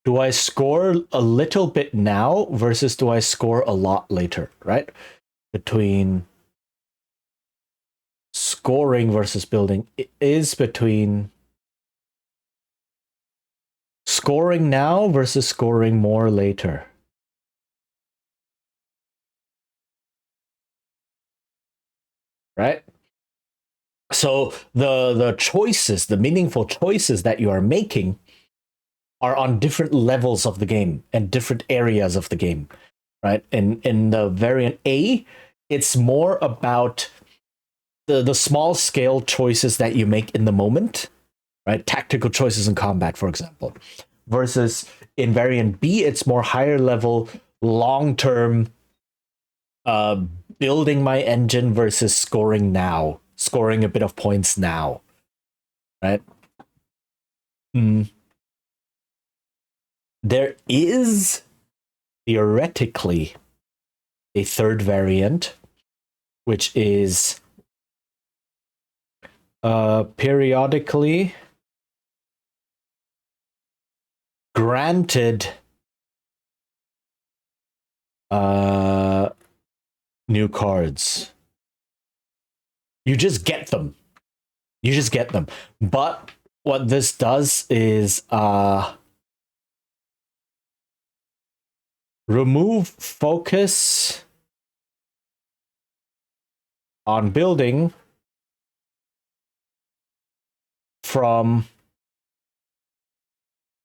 Do I score a little bit now versus do I score a lot later, right? Between scoring versus building, it is between scoring now versus scoring more later. Right? So the choices, the meaningful choices that you are making are on different levels of the game and different areas of the game. Right? In the variant A, it's more about the small scale choices that you make in the moment, right? Tactical choices in combat, for example. Versus in variant B, it's more higher level, long term uh, building my engine versus scoring now, scoring a bit of points now, right? Mm. There is theoretically a third variant, which is periodically granted new cards. You just get them. You just get them. But what this does is remove focus on building from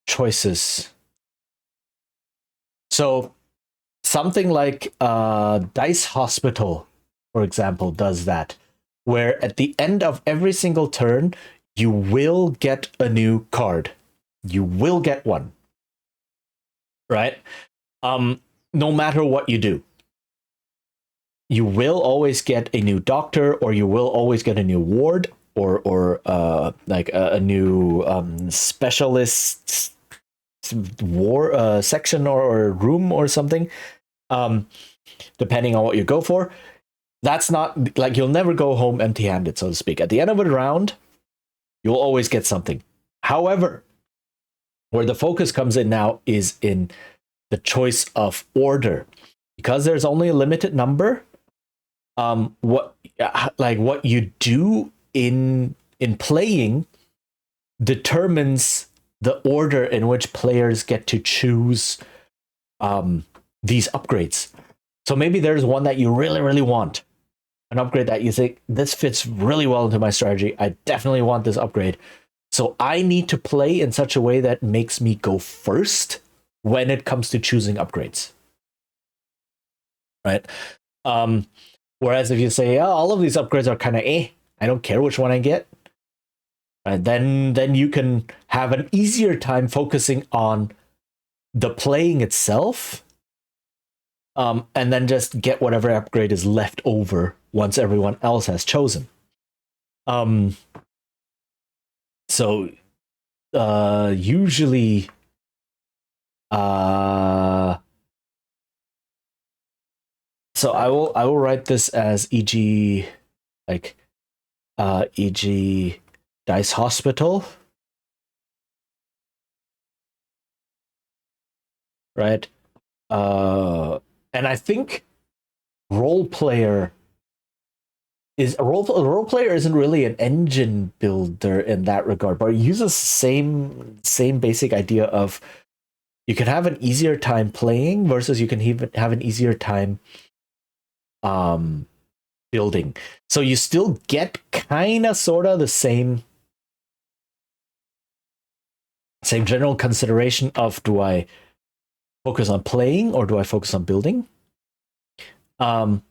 choices. So something like Dice Hospital, for example, does that, where at the end of every single turn, you will get a new card. You will get one. Right? No matter what you do. You will always get a new doctor, or you will always get a new ward, or like a new specialist war section or room or something, depending on what you go for. That's not like you'll never go home empty-handed, so to speak. At the end of a round, you'll always get something. However, where the focus comes in now is in the choice of order, because there's only a limited number. What you do in playing determines the order in which players get to choose these upgrades. So maybe there's one that you really, really want, an upgrade that you think this fits really well into my strategy. I definitely want this upgrade. So I need to play in such a way that makes me go first when it comes to choosing upgrades. Right? Whereas if you say, oh, all of these upgrades are kind of I don't care which one I get, then you can have an easier time focusing on the playing itself, and then just get whatever upgrade is left over once everyone else has chosen. So usually so I will write this as e.g. like e.g. Dice Hospital, right? And I think role player isn't really an engine builder in that regard, but it uses same basic idea of you can have an easier time playing versus you can even have an easier time building. So you still get kind of sort of the same general consideration of, do I focus on playing or do I focus on building? But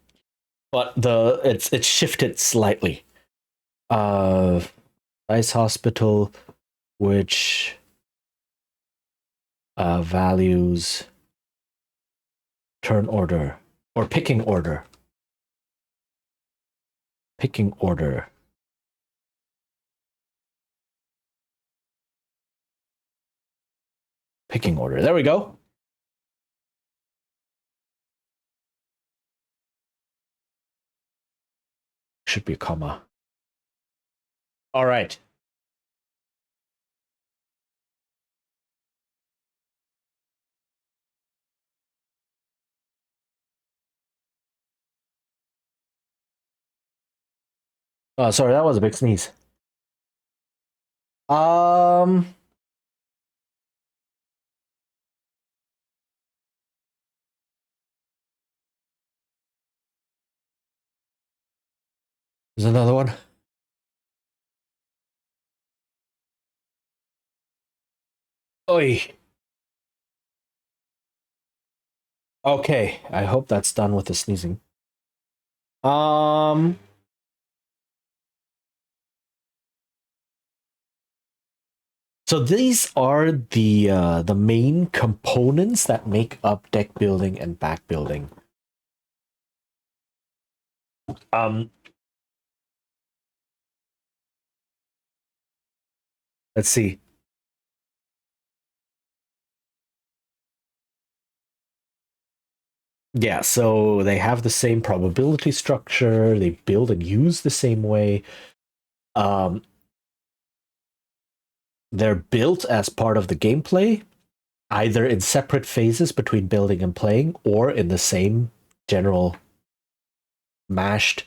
it's shifted slightly. Dice Hospital, which values turn order or picking order. Picking order. Picking order. There we go. Should be a comma. All right. Sorry, that was a big sneeze. There's another one. Oi. Okay, I hope that's done with the sneezing. So these are the main components that make up deck building and back building. Let's see. Yeah, so they have the same probability structure. They build and use the same way. Um, they're built as part of the gameplay, either in separate phases between building and playing, or in the same general mashed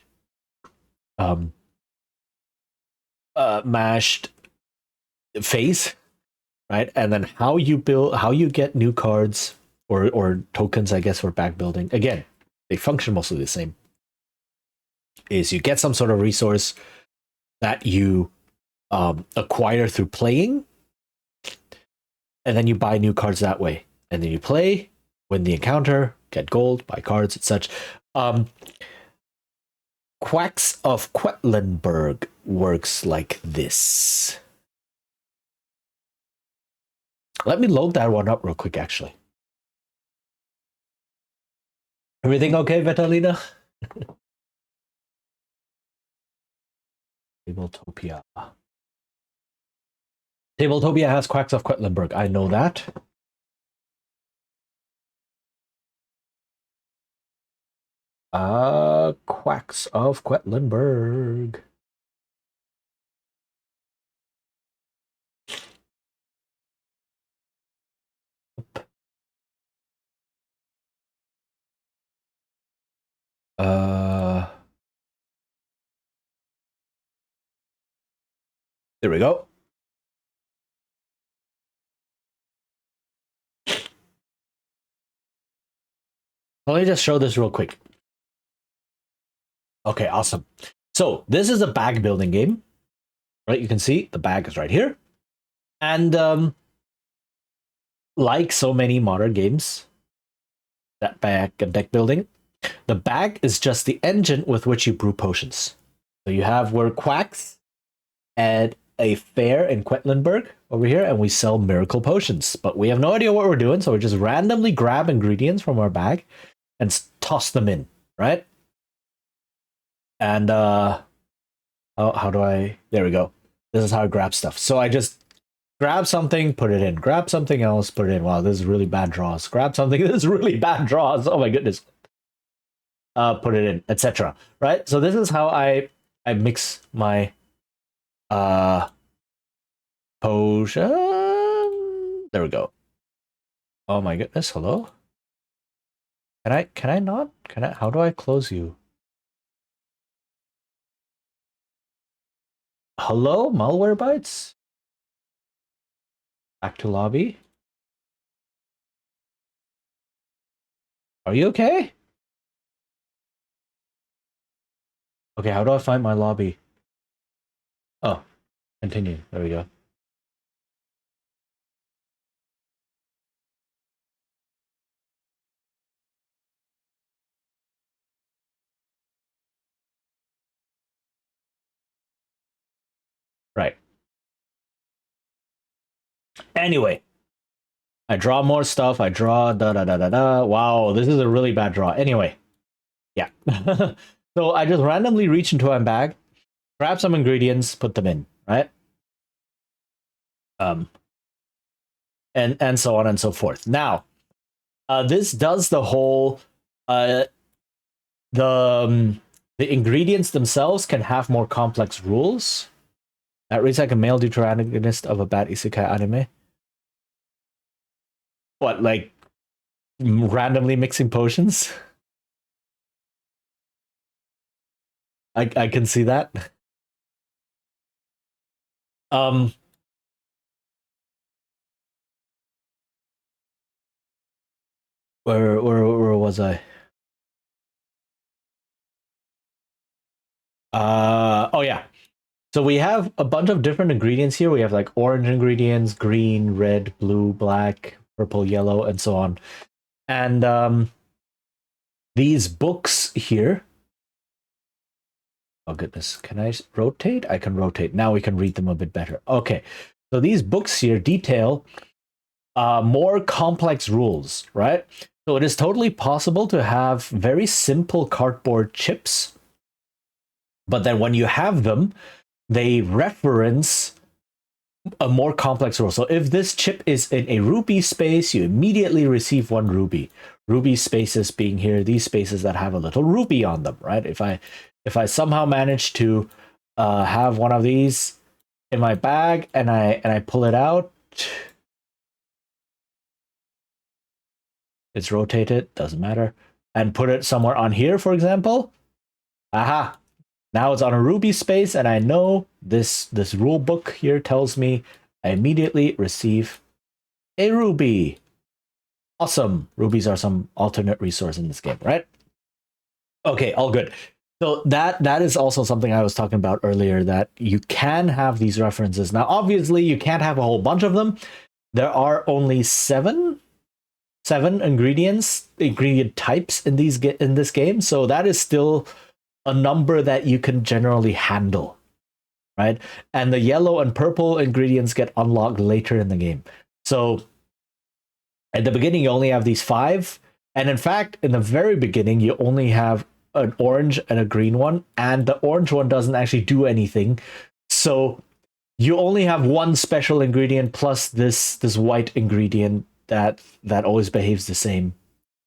mashed phase, right? And then how you build, how you get new cards or tokens, I guess, for back building. Again, they function mostly the same. Is you get some sort of resource that you acquire through playing, and then you buy new cards that way, and then you play, win the encounter, get gold, buy cards, and such. Quacks of Quedlinburg works like this. Let me load that one up real quick, actually. Everything okay, Vitalina? Tabletopia. Tabletopia has Quacks of Quedlinburg. I know that. Quacks of Quedlinburg. There we go. Let me just show this real quick. Okay, awesome. So this is a bag building game, right? You can see the bag is right here. And like so many modern games, that bag and deck building, the bag is just the engine with which you brew potions. So you have, we're quacks at a fair in Quedlinburg over here, and we sell miracle potions. But we have no idea what we're doing, so we just randomly grab ingredients from our bag and toss them in, right? And how do I? There we go. This is how I grab stuff. So I just grab something, put it in. Grab something else, put it in. Wow, this is really bad draws. Grab something. This is really bad draws. Oh my goodness. Put it in, etc. Right. So this is how I mix my potion. There we go. Oh my goodness. Hello. Can I not? Can I? How do I close you? Hello, malware bytes. Back to lobby. Are you okay? Okay, how do I find my lobby? Oh, continue. There we go. Right. Anyway, I draw more stuff. I draw da da da da da. Wow, this is a really bad draw. Anyway, yeah. So I just randomly reach into my bag, grab some ingredients, put them in, right? Um, and so on and so forth. Now, this does the whole the the ingredients themselves can have more complex rules. That reads like a male deuteragonist of a bad isekai anime. What, like randomly mixing potions? I can see that. Um, where was I? Oh yeah. So we have a bunch of different ingredients here. We have like orange ingredients, green, red, blue, black, purple, yellow, and so on. And these books here. Oh goodness, can I rotate? I can rotate. Now we can read them a bit better. Okay, so these books here detail more complex rules, right? So it is totally possible to have very simple cardboard chips, but then when you have them, they reference a more complex rule. So if this chip is in a rupee space, you immediately receive 1 rupee. Rupee spaces being here, these spaces that have a little rupee on them, right? If I somehow manage to have one of these in my bag and I pull it out, it's rotated, doesn't matter, and put it somewhere on here, for example. Aha! Now it's on a rupee space, and I know this rule book here tells me I immediately receive a rupee. Awesome. Rupees are some alternate resource in this game, right? Okay, all good. So that is also something I was talking about earlier, that you can have these references. Now, obviously, you can't have a whole bunch of them. There are only seven ingredient types in this game, so that is still a number that you can generally handle, right? And the yellow and purple ingredients get unlocked later in the game. So at the beginning, you only have these 5. And in fact, in the very beginning, you only have an orange and a green one. And the orange one doesn't actually do anything. So you only have 1 special ingredient plus this white ingredient that always behaves the same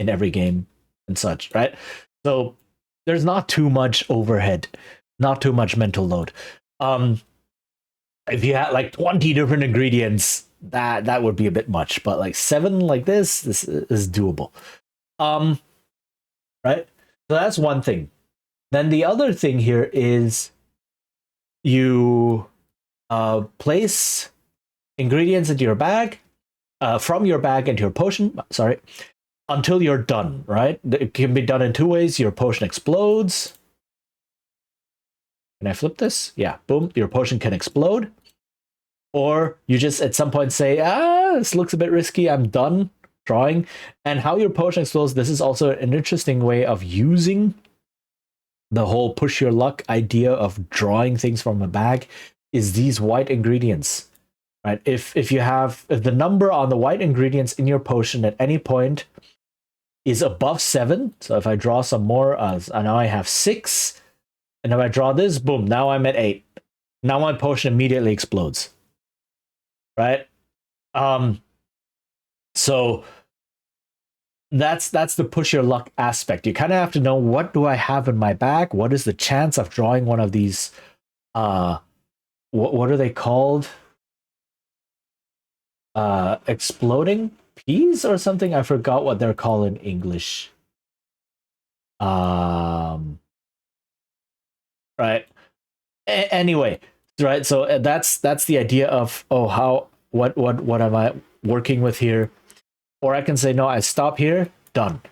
in every game and such, right? So there's not too much overhead, not too much mental load. If you had like 20 different ingredients, that would be a bit much, but like 7 like this is doable. Right? So that's one thing. Then the other thing here is you place ingredients into your bag, from your bag into your potion, sorry, until you're done, right? It can be done in 2 ways. Your potion explodes. Can I flip this? Yeah, boom, your potion can explode. Or you just at some point say, this looks a bit risky, I'm done drawing. And how your potion explodes, this is also an interesting way of using the whole push your luck idea of drawing things from a bag, is these white ingredients, right? If the number on the white ingredients in your potion at any point is above 7, so if I draw some more, now I have 6, and if I draw this, boom, now I'm at 8. Now my potion immediately explodes, right? So that's the push your luck aspect. You kind of have to know, what do I have in my bag? What is the chance of drawing one of these? What are they called? Exploding peas or something? I forgot what they're called in English. Right. Anyway, right. So that's the idea of, what am I working with here? Or I can say, no, I stop here, done.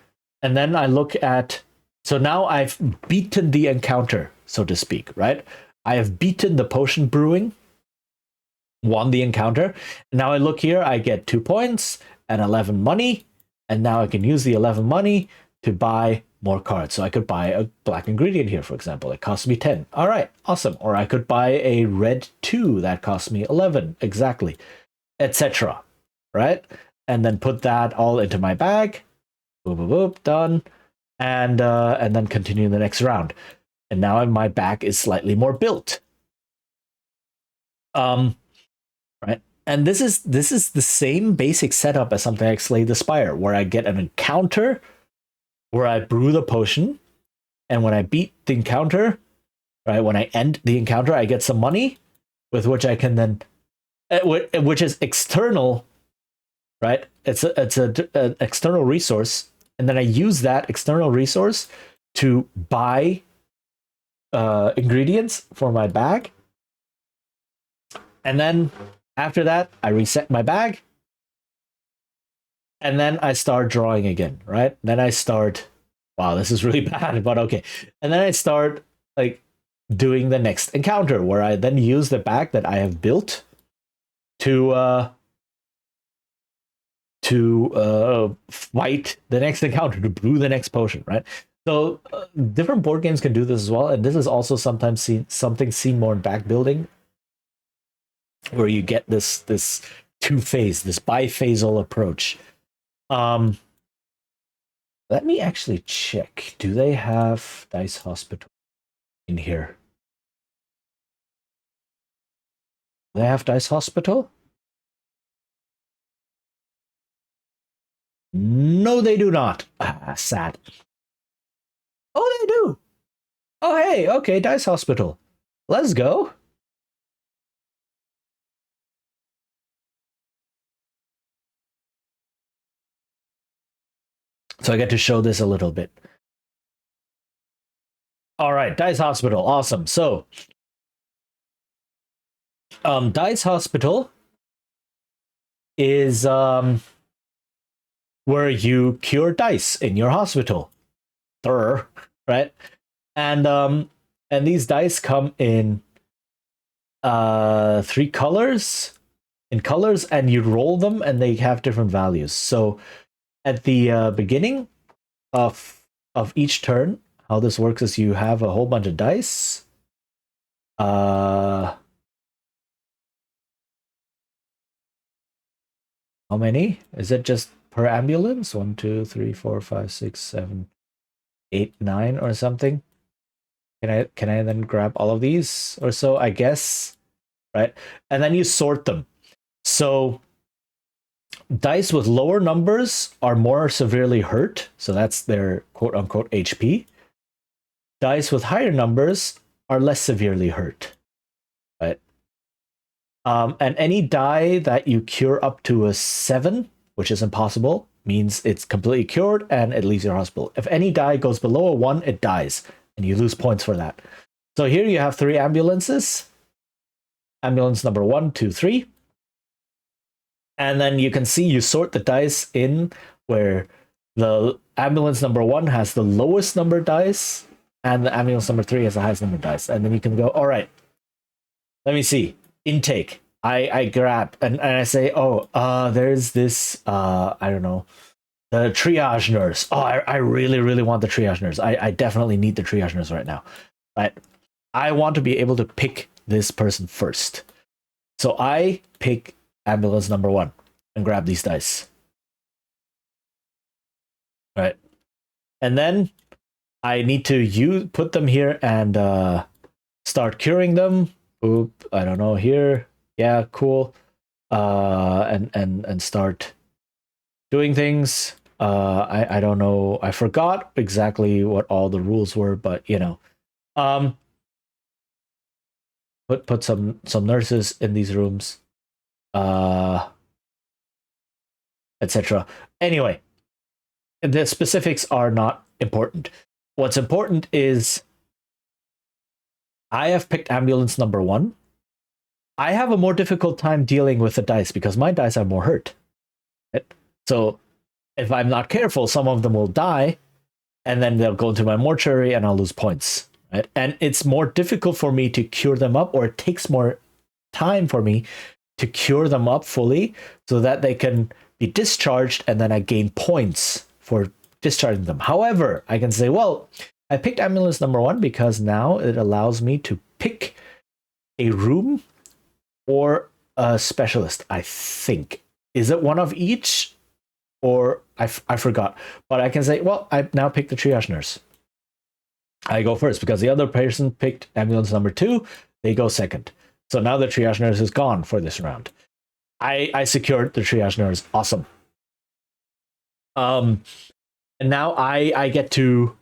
And then I look at, so now I've beaten the encounter, so to speak, right? I have beaten the potion brewing, won the encounter. Now I look here, I get 2 points and 11 money. And now I can use the 11 money to buy more cards. So I could buy a black ingredient here, for example. It costs me 10. All right, awesome. Or I could buy a red 2 that costs me 11, exactly, etc. Right? And then put that all into my bag. Boop, boop, boop, done. And then continue the next round. And now my bag is slightly more built. Right? And this is the same basic setup as something like Slay the Spire, where I get an encounter where I brew the potion, and when I beat the encounter, right, when I end the encounter, I get some money with which I can then, which is external, right? It's an external resource, and then I use that external resource to buy ingredients for my bag, and then after that, I reset my bag, and then I start drawing again, right? Then I start, wow, this is really bad, but okay. And then I start like doing the next encounter, where I then use the bag that I have built to fight the next encounter, to brew the next potion, right? So different board games can do this as well, and this is also sometimes seen more in Bagbuilding, where you get this two-phase, this biphasal approach. Let me actually check. Do they have Dice Hospital in here? Do they have Dice Hospital? No, they do not. Sad. Oh, they do. Oh, hey, okay, Dice Hospital. Let's go. So I get to show this a little bit. All right, Dice Hospital, awesome. So, Dice Hospital is where you cure dice in your hospital. Right? And these dice come in 3 colors, and you roll them, and they have different values. So at the beginning of each turn, how this works is you have a whole bunch of dice. How many? Is it just per ambulance? 1, 2, 3, 4, 5, 6, 7, 8, 9 or something? Can I then grab all of these or so, I guess, right? And then you sort them. So dice with lower numbers are more severely hurt, so that's their quote unquote HP. Dice with higher numbers are less severely hurt, right? And any die that you cure up to a 7, which is impossible, means it's completely cured and it leaves your hospital. If any die goes below a 1, it dies, and you lose points for that. So here you have 3 ambulances. Ambulance number 1, 2, 3. And then you can see you sort the dice in where the ambulance number 1 has the lowest number dice, and the ambulance number 3 has the highest number of dice. And then you can go, all right, let me see. Intake. I grab and I say, oh, there's this, I don't know, the triage nurse. Oh, I really, really want the triage nurse. I definitely need the triage nurse right now. Right? I want to be able to pick this person first. So I pick ambulance number 1 and grab these dice. Right? And then I need to put them here and start curing them. Oop, I don't know, here. Yeah, cool. And start doing things. I don't know. I forgot exactly what all the rules were, but you know. Put some nurses in these rooms. Etc. Anyway, the specifics are not important. What's important is I have picked ambulance number 1. I have a more difficult time dealing with the dice because my dice are more hurt. Right? So if I'm not careful, some of them will die, and then they'll go into my mortuary and I'll lose points. Right? And it's more difficult for me to cure them up, or it takes more time for me to cure them up fully so that they can be discharged, and then I gain points for discharging them. However, I can say, well, I picked ambulance number 1 because now it allows me to pick a room or a specialist, I think. Is it one of each? Or I forgot. But I can say, well, I now pick the triage nurse. I go first because the other person picked ambulance number 2. They go second. So now the triage nurse is gone for this round. I secured the triage nurse. Awesome. And now I get to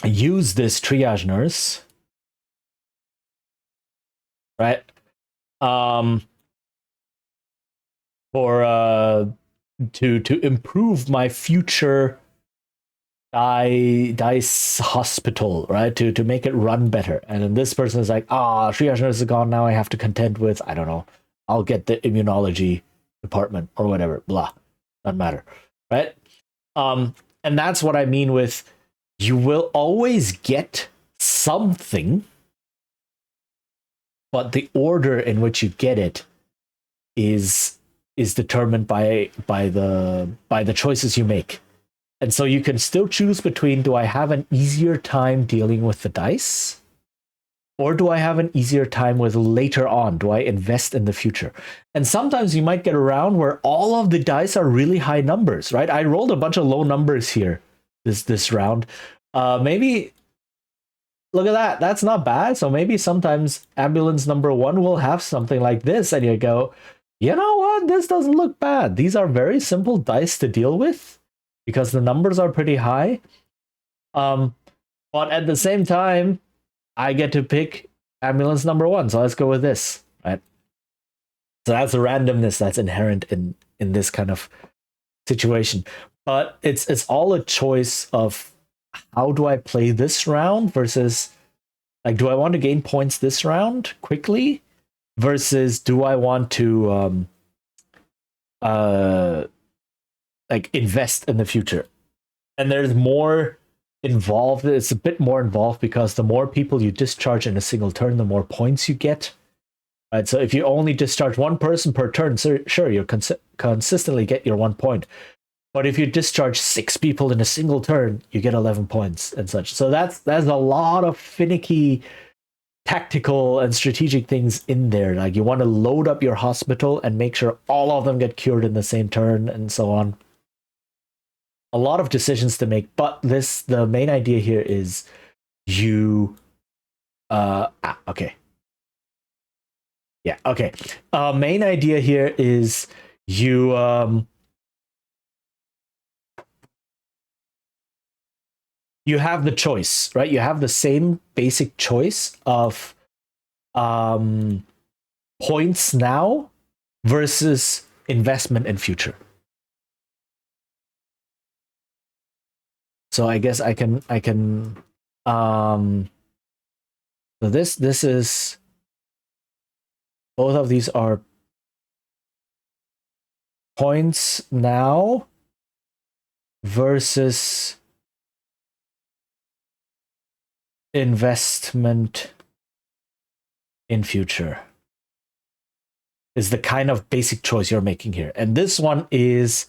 use this triage nurse, right? For to improve my future dice hospital, right? To make it run better. And then this person is like, triage nurse is gone. Now I have to contend with, I don't know, I'll get the immunology department or whatever. Blah, doesn't matter, right? And that's what I mean with you will always get something, but the order in which you get it is determined by the choices you make. And so you can still choose between, do I have an easier time dealing with the dice? Or do I have an easier time with later on? Do I invest in the future? And sometimes you might get around where all of the dice are really high numbers, right? I rolled a bunch of low numbers here this round. Maybe look at that. That's not bad. So maybe sometimes ambulance number 1 will have something like this, and you go, you know what? This doesn't look bad. These are very simple dice to deal with because the numbers are pretty high. But at the same time, I get to pick ambulance number 1, so let's go with this, right? So that's a randomness that's inherent in this kind of situation. But it's all a choice of how do I play this round versus, like, do I want to gain points this round quickly versus do I want to like invest in the future? And there's more involved. It's a bit more involved because the more people you discharge in a single turn, the more points you get. Right. So if you only discharge one person per turn, sure, you consistently get your 1 point. But if you discharge 6 people in a single turn, you get 11 points and such. So that's a lot of finicky tactical and strategic things in there. Like, you want to load up your hospital and make sure all of them get cured in the same turn and so on. A lot of decisions to make, but the main idea here is you okay. Yeah, okay. Main idea here is you you have the choice, right? You have the same basic choice of points now versus investment in future. So I guess I can so this is, both of these are points now versus investment in future is the kind of basic choice you're making here. And this one is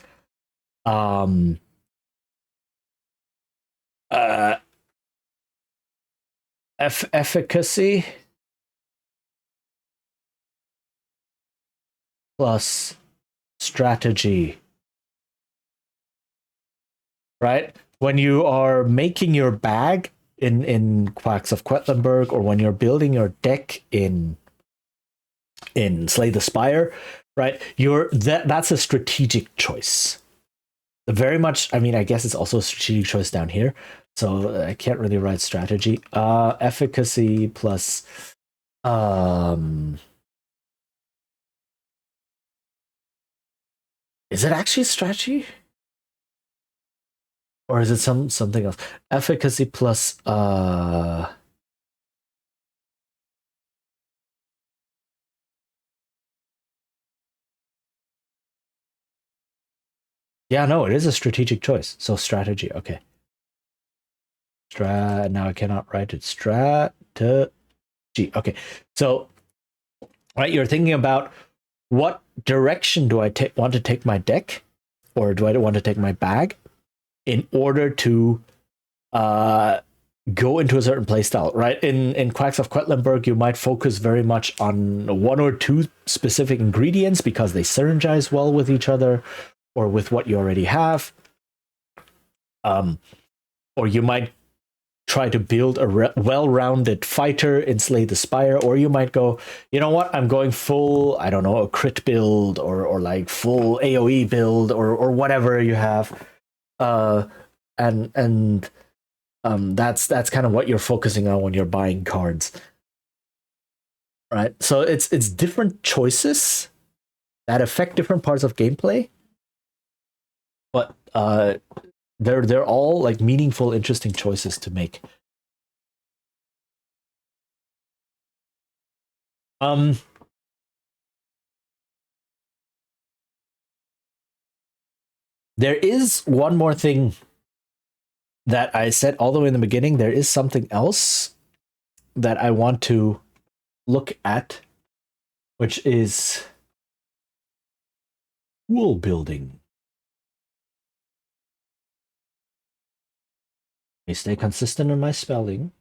efficacy plus strategy, right? When you are making your bag in Quacks of Quedlinburg, or when you're building your deck in Slay the Spire, right? That's a strategic choice. Very much. I mean, I guess it's also a strategic choice down here. So I can't really write strategy. Efficacy plus is it actually strategy? Or is it something else? Efficacy plus yeah, no, it is a strategic choice. So strategy, okay. Now I cannot write it. Strategy. Okay. So, right, you're thinking about what direction do I want to take my deck, or do I want to take my bag in order to go into a certain playstyle, right? In Quacks of Quedlinburg, you might focus very much on 1 or 2 specific ingredients because they synergize well with each other or with what you already have. Or you might try to build a well-rounded fighter in Slay the Spire, or you might go, you know what, I'm going full, I don't know, a crit build, or like full AoE build, or whatever you have. And that's kind of what you're focusing on when you're buying cards, right? So it's different choices that affect different parts of gameplay, but they're all like meaningful, interesting choices to make. There is one more thing that I said all the way in the beginning, there is something else that I want to look at, which is pool building. I stay consistent in my spelling.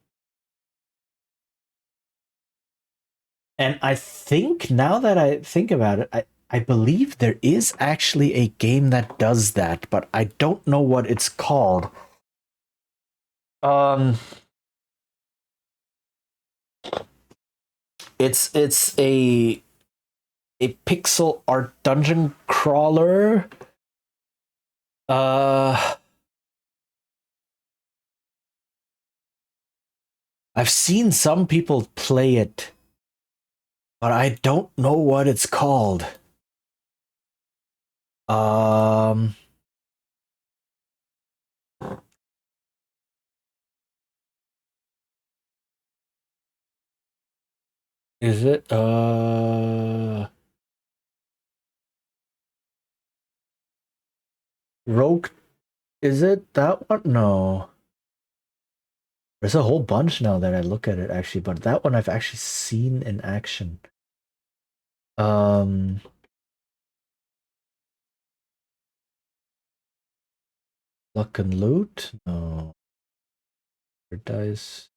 And I think, now that I think about it, I believe there is actually a game that does that, but I don't know what it's called. It's a pixel art dungeon crawler. I've seen some people play it, but I don't know what it's called. Is it Rogue? Is it that one? No. There's a whole bunch now that I look at it actually, but that one I've actually seen in action. Luck and Loot? No. Dice.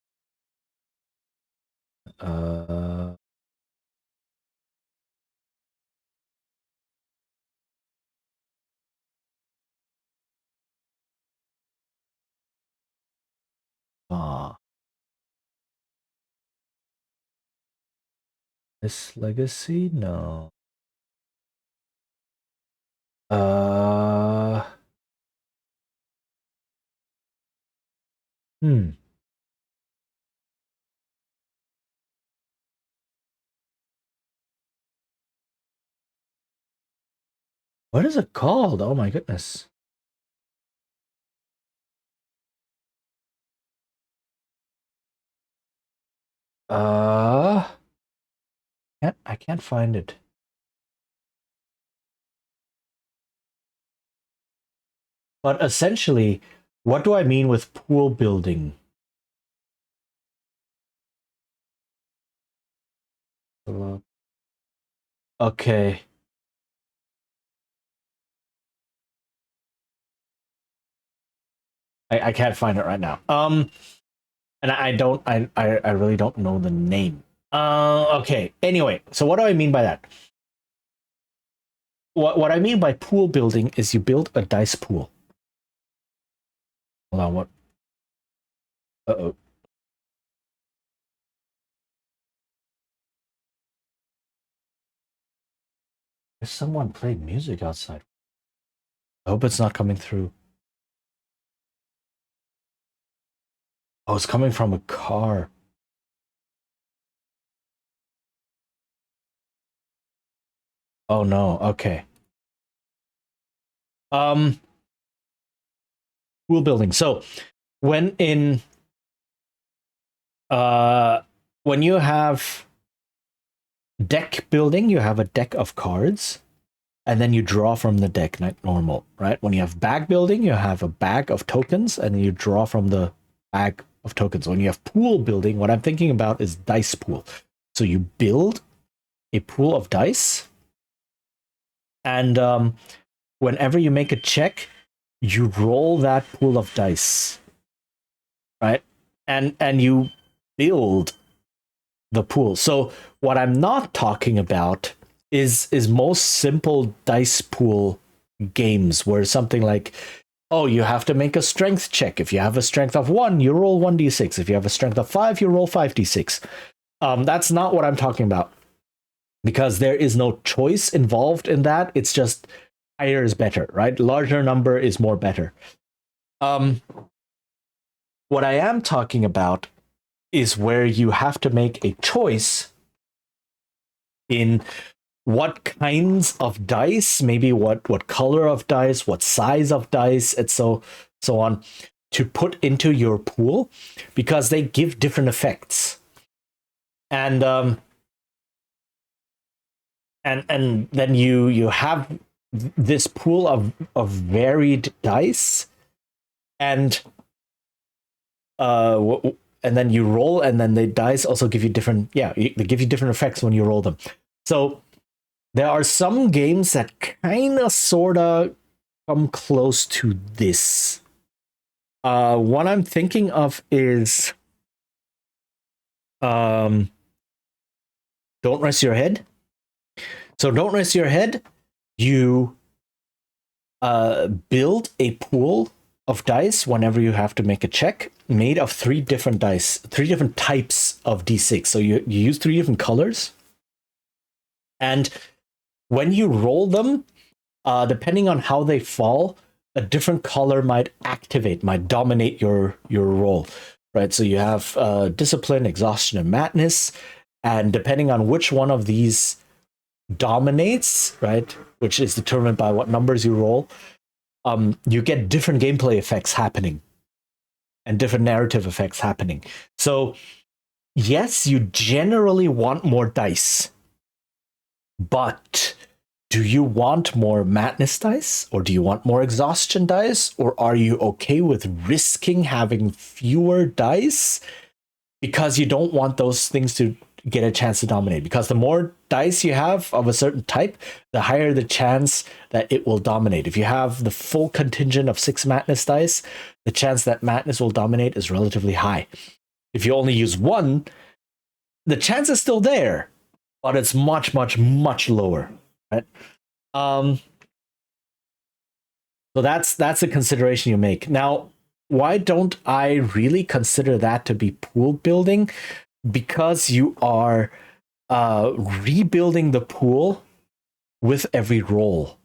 Uh ah. This Legacy? No. Uh hmm. What is it called? Oh my goodness. Uh I can't find it. But essentially, what do I mean with pool building? Okay. I can't find it right now. And I really don't know the name. Okay. Anyway, so what do I mean by that? What I mean by pool building is you build a dice pool. Hold on, what? Uh-oh. There's someone playing music outside. I hope it's not coming through. Oh, it's coming from a car. Oh no, okay. Pool building. So when in when you have deck building, you have a deck of cards, and then you draw from the deck like normal, right? When you have bag building, you have a bag of tokens, and you draw from the bag of tokens. When you have pool building, what I'm thinking about is dice pool. So you build a pool of dice, and whenever you make a check, you roll that pool of dice, right? And you build the pool. So what I'm not talking about is most simple dice pool games where something like, oh, you have to make a strength check. If you have a strength of 1, you roll 1d6. If you have a strength of 5, you roll 5d6. That's not what I'm talking about, because there is no choice involved in that. It's just higher is better, right? Larger number is more better. What I am talking about is where you have to make a choice in what kinds of dice, maybe what color of dice, what size of dice, and so on, to put into your pool, because they give different effects. And then you have this pool of varied dice, and and then you roll, and then the dice also give you different. Yeah, they give you different effects when you roll them. So there are some games that kind of, sorta come close to this. One I'm thinking of is Don't Rest Your Head. So Don't Rest Your Head, you build a pool of dice whenever you have to make a check, made of 3 different dice, 3 different types of d6. So you use 3 different colors. And when you roll them, depending on how they fall, a different color might dominate your roll, right? So you have discipline, exhaustion, and madness, and depending on which one of these dominates, right, which is determined by what numbers you roll, you get different gameplay effects happening and different narrative effects happening. So yes, you generally want more dice, but do you want more madness dice, or do you want more exhaustion dice, or are you okay with risking having fewer dice because you don't want those things to get a chance to dominate? Because the more dice you have of a certain type, the higher the chance that it will dominate. If you have the full contingent of 6 madness dice, the chance that madness will dominate is relatively high. If you only use 1, the chance is still there, but it's much, much, much lower, right? So that's a consideration you make. Now, why don't I really consider that to be pool building? Because you are rebuilding the pool with every roll,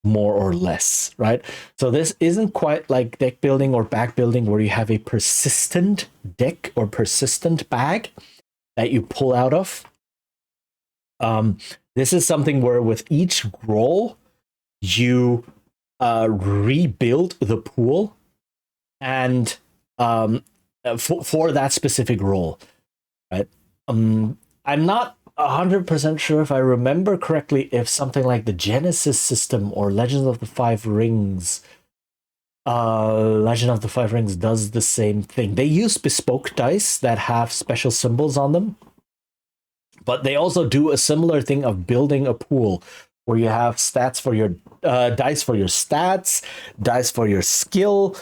more or less, right? So this isn't quite like deck building or bag building where you have a persistent deck or persistent bag that you pull out of. This is something where with each roll, you rebuild the pool and for that specific roll, right? I'm not 100% sure if I remember correctly if something like the Genesis system or Legends of the Five Rings, Legend of the Five Rings does the same thing. They use bespoke dice that have special symbols on them, but they also do a similar thing of building a pool where you have stats for your dice for your stats, dice for your skill,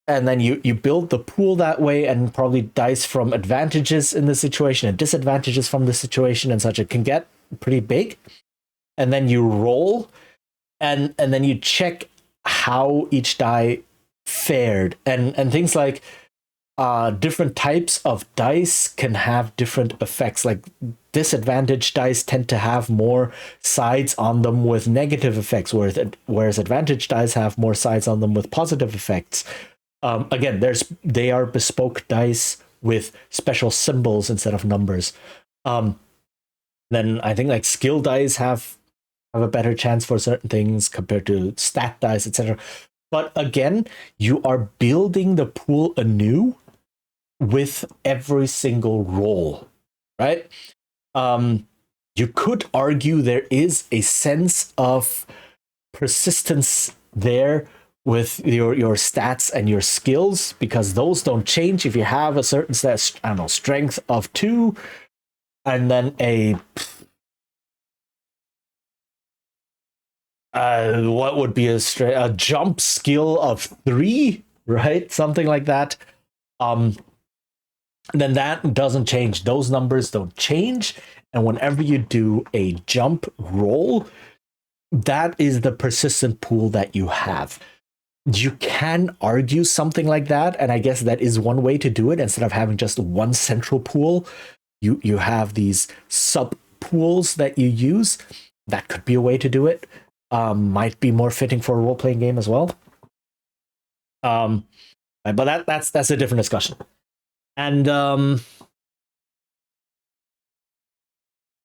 and then you build the pool that way, and probably dice from advantages in the situation and disadvantages from the situation and such. It can get pretty big, and then you roll, and then you check how each die fared, and things like different types of dice can have different effects. Like disadvantaged dice tend to have more sides on them with negative effects, whereas advantaged dice have more sides on them with positive effects. Again, they are bespoke dice with special symbols instead of numbers. Then I think like skill dice have a better chance for certain things compared to stat dice, etc. But again, you are building the pool anew with every single roll, right? You could argue there is a sense of persistence there with your stats and your skills, because those don't change. If you have a certain stat, I don't know, strength of 2, and then what would be a jump skill of 3, right? Something like that. Then that doesn't change. Those numbers don't change. And whenever you do a jump roll, that is the persistent pool that you have. You can argue something like that, and I guess that is one way to do it. Instead of having just one central pool, you have these sub pools that you use. That could be a way to do it. Might be more fitting for a role-playing game as well. But that's a different discussion. And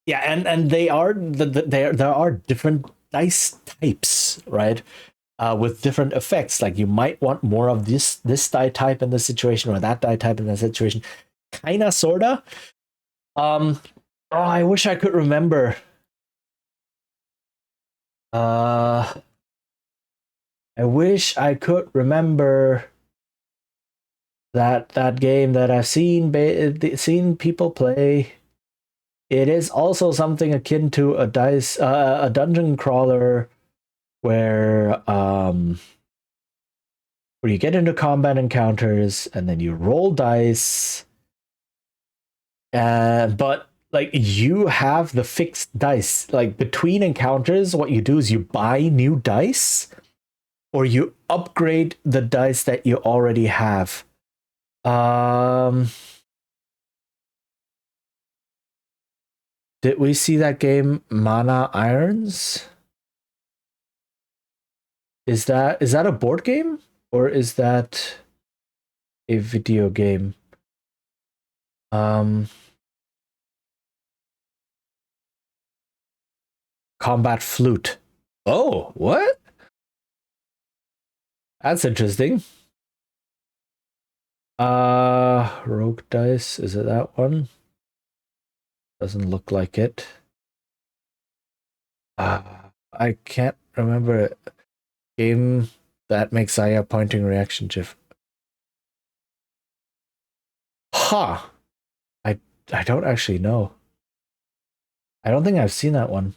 yeah, and there are different dice types, right? With different effects. Like you might want more of this die type in this situation, or that die type in that situation. Kinda, sorta. I wish I could remember. I wish I could remember that game that I've seen people play. It is also something akin to a dungeon crawler where you get into combat encounters and then you roll dice, but like you have the fixed dice. Like between encounters, what you do is you buy new dice or you upgrade the dice that you already have. Did we see that game Mana Irons? Is that a board game or is that a video game? Combat Flute. Oh, what? That's interesting. Rogue Dice, is it that one? Doesn't look like it. I can't remember a game that makes Aya pointing reaction GIF. Huh. I don't actually know. I don't think I've seen that one.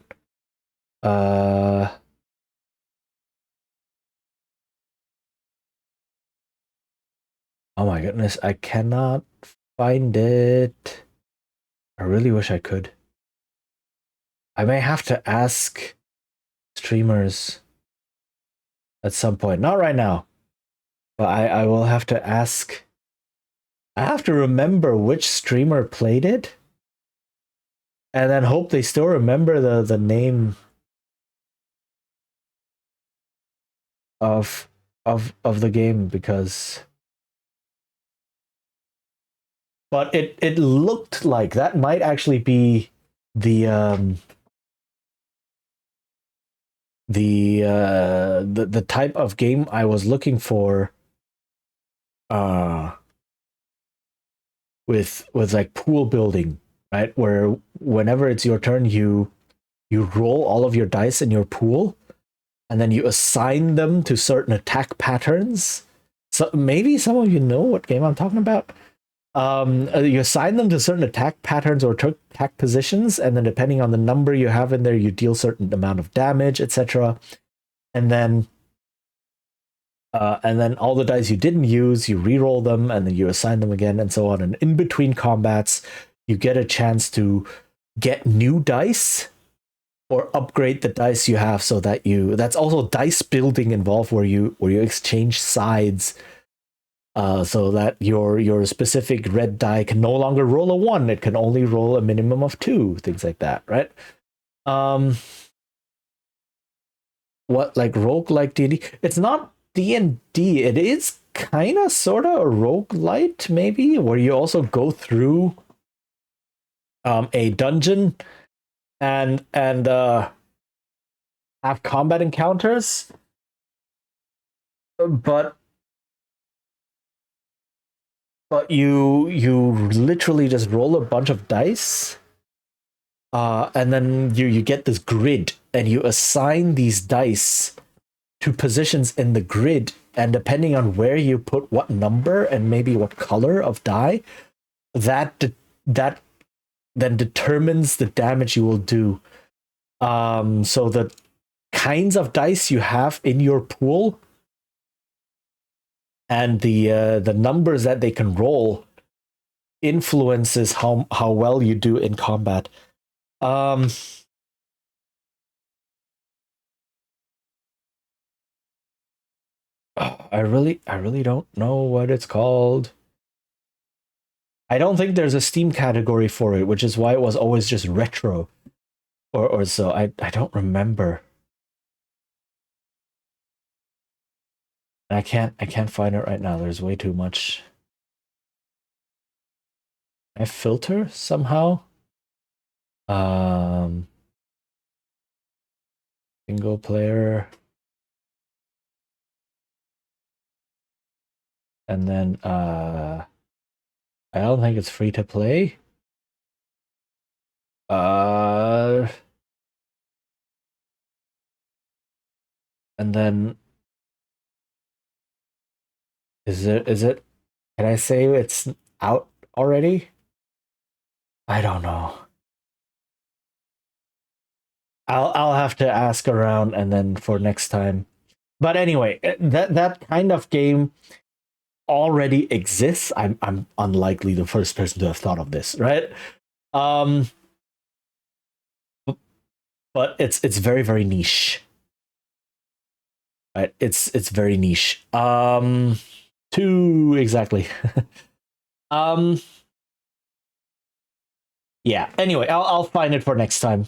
Oh my goodness, I cannot find it. I really wish I could. I may have to ask streamers at some point. Not right now. But I will have to ask. I have to remember which streamer played it. And then hope they still remember the name of the game because but it looked like that might actually be the the type of game I was looking for with like pool building, right? Where whenever it's your turn you roll all of your dice in your pool and then you assign them to certain attack patterns. So maybe some of you know what game I'm talking about. You assign them to certain attack patterns or attack positions, and then depending on the number you have in there, you deal certain amount of damage, etc. And then all the dice you didn't use, you re-roll them, and then you assign them again, and so on. And in between combats, you get a chance to get new dice or upgrade the dice you have, so that that's also dice building involved, where you exchange sides. So that your specific red die can no longer roll a 1, it can only roll a minimum of 2, things like that, right? What, like roguelike D&D? It's not D&D, it is kind of sort of a roguelite, maybe, where you also go through a dungeon and have combat encounters, but you literally just roll a bunch of dice, and then you get this grid, and you assign these dice to positions in the grid, and depending on where you put what number and maybe what color of die, that then determines the damage you will do. So the kinds of dice you have in your pool and the numbers that they can roll influences how well you do in combat. I really don't know what it's called. I don't think there's a Steam category for it, which is why it was always just retro or so. I don't remember. I can't find it right now. There's way too much. I filter somehow. Single player. And then I don't think it's free to play. And then is it Can I say it's out already? I don't know. I'll have to ask around and then for next time. But anyway, that kind of game already exists. I'm unlikely the first person to have thought of this, right? Um, but it's very very niche, right? It's very niche. Too exactly. um, yeah. Anyway, I'll find it for next time.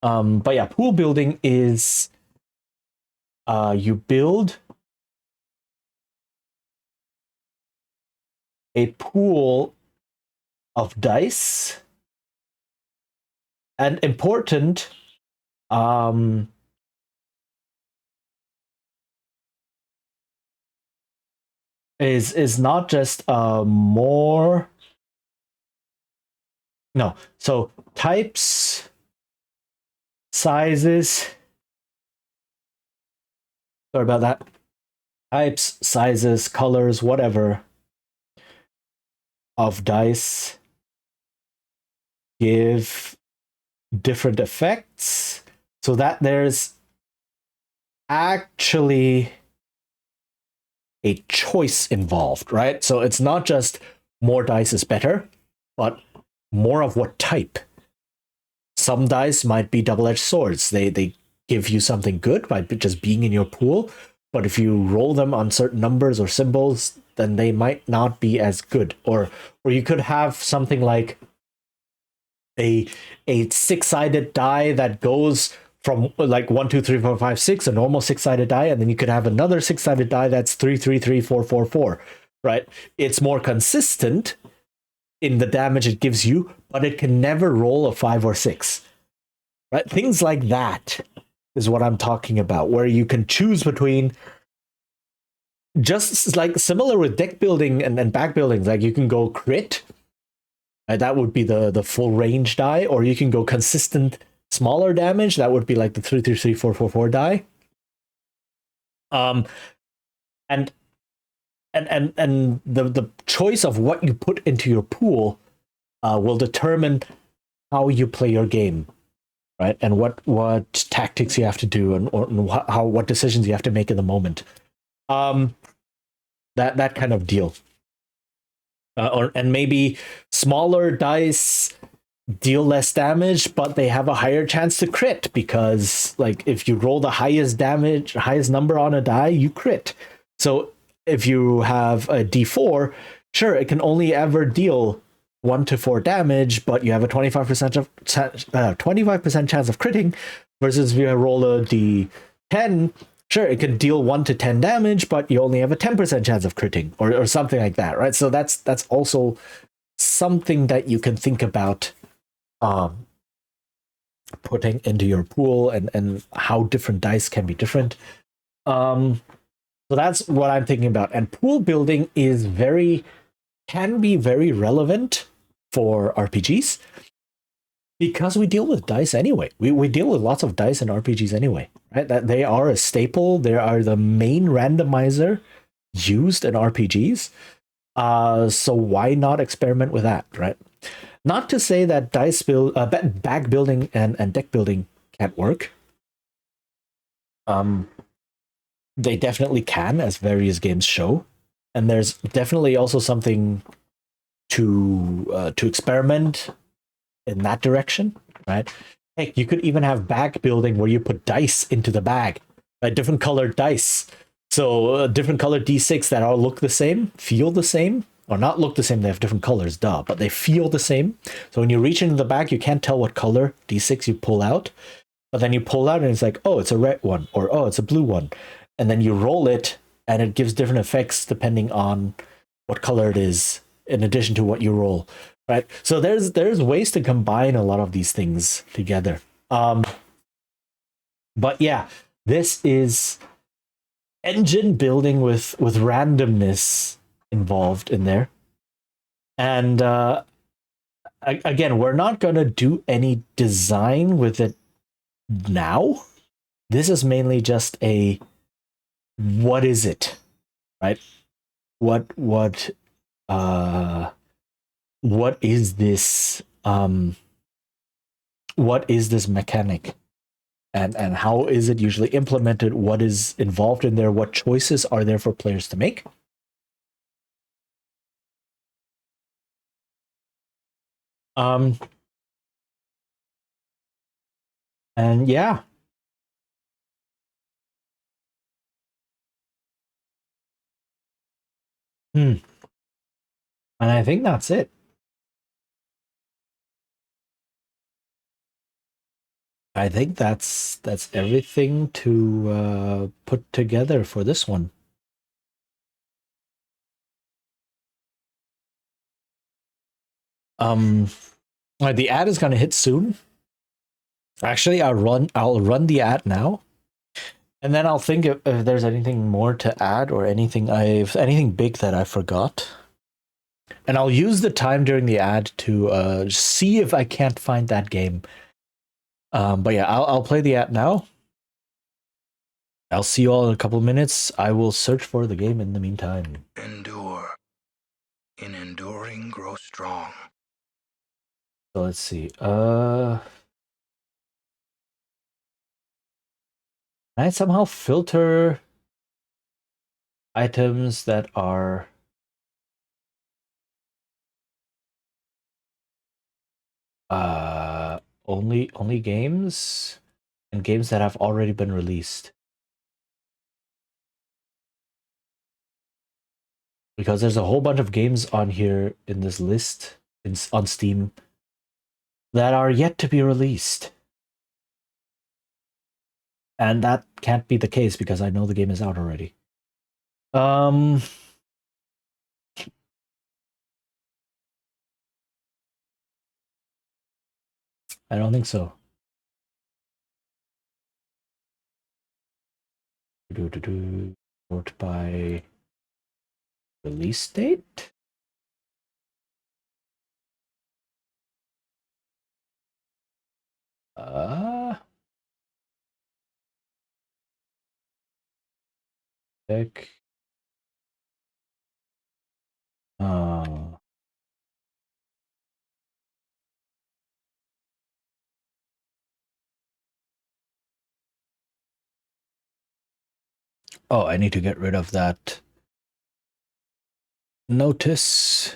But yeah, pool building is you build a pool of dice, and important um is not just more no so types, sizes, sorry about that, types, sizes, colors, whatever of dice give different effects, so that there's actually a choice involved, right? So it's not just more dice is better, but more of what type. Some dice might be double-edged swords. They give you something good by just being in your pool, but if you roll them on certain numbers or symbols, then they might not be as good. Or you could have something like a six-sided die that goes from like 1, 2, 3, 4, 5, 6, a normal six-sided die, and then you could have another six-sided die that's 3, 3, 3, 4, 4, 4, right? It's more consistent in the damage it gives you, but it can never roll a 5 or 6. Right? Things like that is what I'm talking about, where you can choose between, just like similar with deck building and back buildings, like you can go crit, that would be the full range die, or you can go consistent smaller damage, that would be like the 3, 3, 3, 4, 4, 4 die. And the choice of what you put into your pool will determine how you play your game, right? And what tactics you have to do, and what decisions you have to make in the moment. That kind of deal. And maybe smaller dice deal less damage, but they have a higher chance to crit, because like if you roll the highest damage, highest number on a die, you crit. So if you have a D4, sure, it can only ever deal 1 to 4 damage, but you have a 25% of 25% chance of critting, versus if you roll a D10, sure, it can deal 1 to 10 damage, but you only have a 10% chance of critting, or something like that, right? So that's also something that you can think about putting into your pool, and how different dice can be different. So that's what I'm thinking about. And pool building can be very relevant for RPGs, because we deal with dice anyway. We deal with lots of dice in RPGs anyway, right? That they are a staple. They are the main randomizer used in RPGs. So why not experiment with that, right? Not to say that bag building and deck building can't work. They definitely can, as various games show, and there's definitely also something to experiment in that direction, right? Heck, you could even have bag building where you put dice into the bag, like different colored dice. So different colored D6 that all look the same, feel the same, or not look the same, they have different colors, duh, but they feel the same. So when you reach into the bag, you can't tell what color D6 you pull out, but then you pull out and it's like, oh, it's a red one, or oh, it's a blue one. And then you roll it, and it gives different effects depending on what color it is, in addition to what you roll, right? So there's ways to combine a lot of these things together. But yeah, this is engine building with randomness involved in there. And again, we're not going to do any design with it now. This is mainly just a what is it, right? what uh what is this what is this mechanic, and how is it usually implemented, what is involved in there, what choices are there for players to make. Um and yeah. And I think that's it. I think that's everything to put together for this one. The ad is gonna hit soon. Actually, I'll run the ad now, and then I'll think if there's anything more to add or anything big that I forgot. And I'll use the time during the ad to see if I can't find that game. But yeah, I'll play the ad now. I'll see you all in a couple of minutes. I will search for the game in the meantime. Endure. In enduring, grow strong. So let's see. Can I somehow filter items that are only games and games that have already been released? Because there's a whole bunch of games on here in this list on Steam that are yet to be released. And that can't be the case because I know the game is out already. I don't think so. Sort by release date? Check. Oh, I need to get rid of that notice.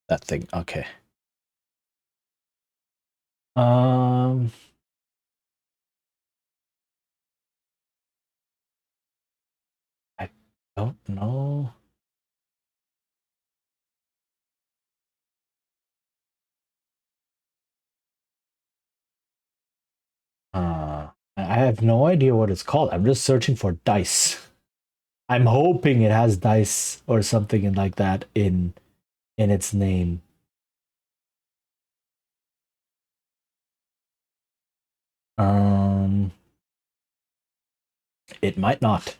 That thing. Okay. I don't know. I have no idea what it's called. I'm just searching for dice. I'm hoping it has dice or something like that in its name. It might not.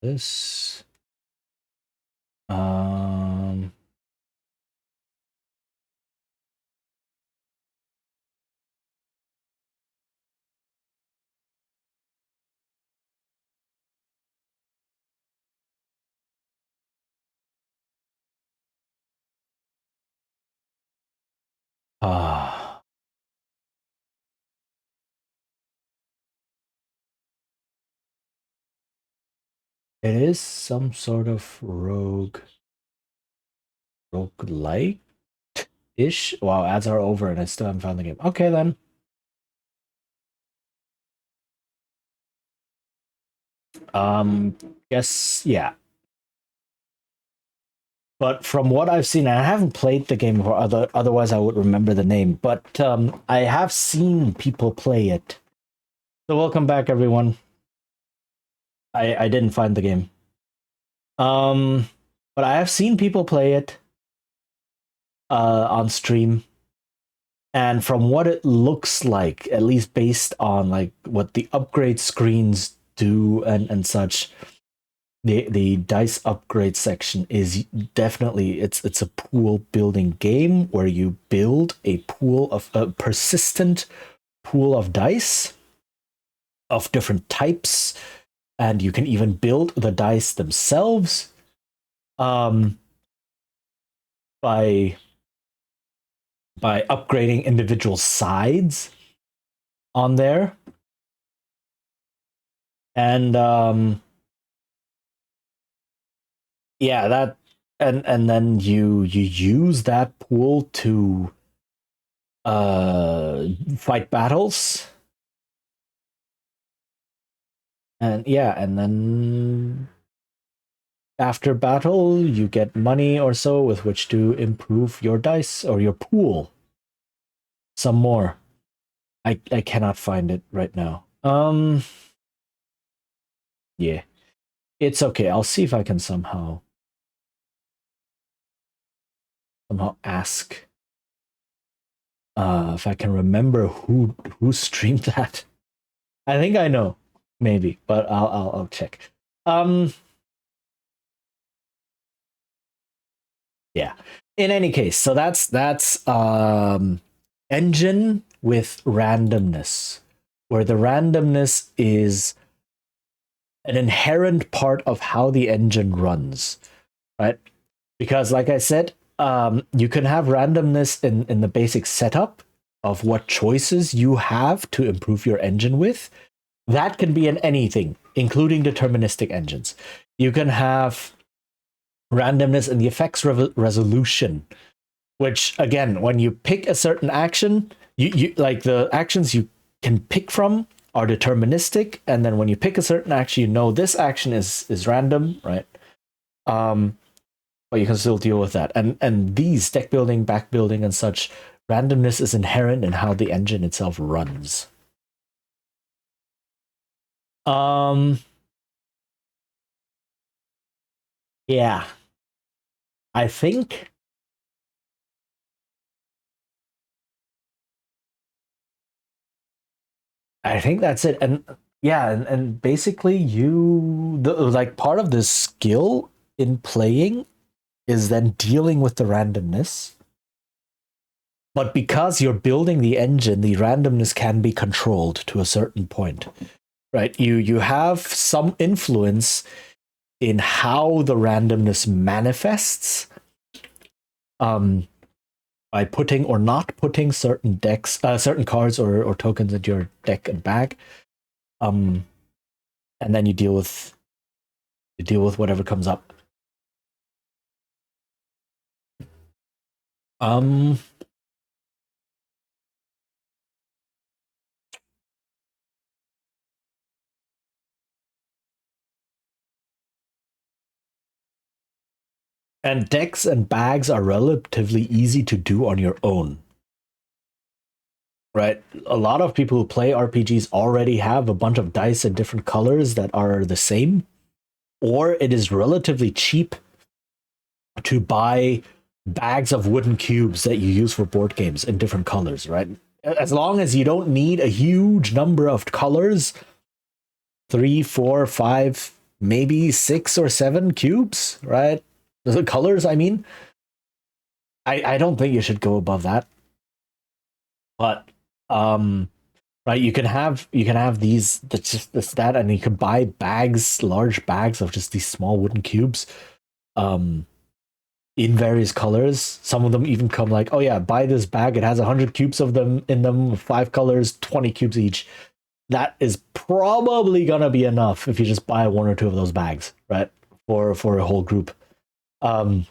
This. It is some sort of roguelike ish. Wow, ads are over and I still haven't found the game. Okay then. Guess yeah. But from what I've seen, I haven't played the game before. Otherwise, I would remember the name. But I have seen people play it. So welcome back, everyone. I didn't find the game. But I have seen people play it on stream, and from what it looks like, at least based on like what the upgrade screens do and such, the dice upgrade section is definitely it's a pool building game where you build a pool of a persistent pool of dice of different types, and you can even build the dice themselves by upgrading individual sides on there. And yeah, that and then you use that pool to fight battles. And yeah, and then after battle, you get money or so with which to improve your dice or your pool. Some more. I cannot find it right now. Yeah. It's okay. I'll see if I can somehow ask if I can remember who streamed that. I think I know, maybe, but I'll check. Yeah. In any case, so that's engine with randomness, where the randomness is an inherent part of how the engine runs, right? Because, like I said, you can have randomness in the basic setup of what choices you have to improve your engine with. That can be in anything, including deterministic engines. You can have randomness in the effects resolution, which again, when you pick a certain action, you like the actions you can pick from are deterministic, and then when you pick a certain action, you know this action is random, right? But you can still deal with that. And these deck building, back building, and such, randomness is inherent in how the engine itself runs. Yeah. I think that's it. And yeah, and basically like part of the skill in playing is then dealing with the randomness. But because you're building the engine, the randomness can be controlled to a certain point. Right? You have some influence in how the randomness manifests. By putting or not putting certain certain cards or tokens into your deck and bag, and then you deal with whatever comes up. And decks and bags are relatively easy to do on your own. Right? A lot of people who play RPGs already have a bunch of dice in different colors that are the same, or it is relatively cheap to buy bags of wooden cubes that you use for board games in different colors, right? As long as you don't need a huge number of colors, 3, 4, 5, maybe 6 or 7 cubes, right? The colors, I mean. I don't think you should go above that. But right, you can have these just that, and you can buy bags, large bags of just these small wooden cubes in various colors. Some of them even come like, oh yeah, buy this bag, it has 100 cubes of them in them, 5 colors, 20 cubes each. That is probably gonna be enough if you just buy 1 or 2 of those bags, right? For a whole group. And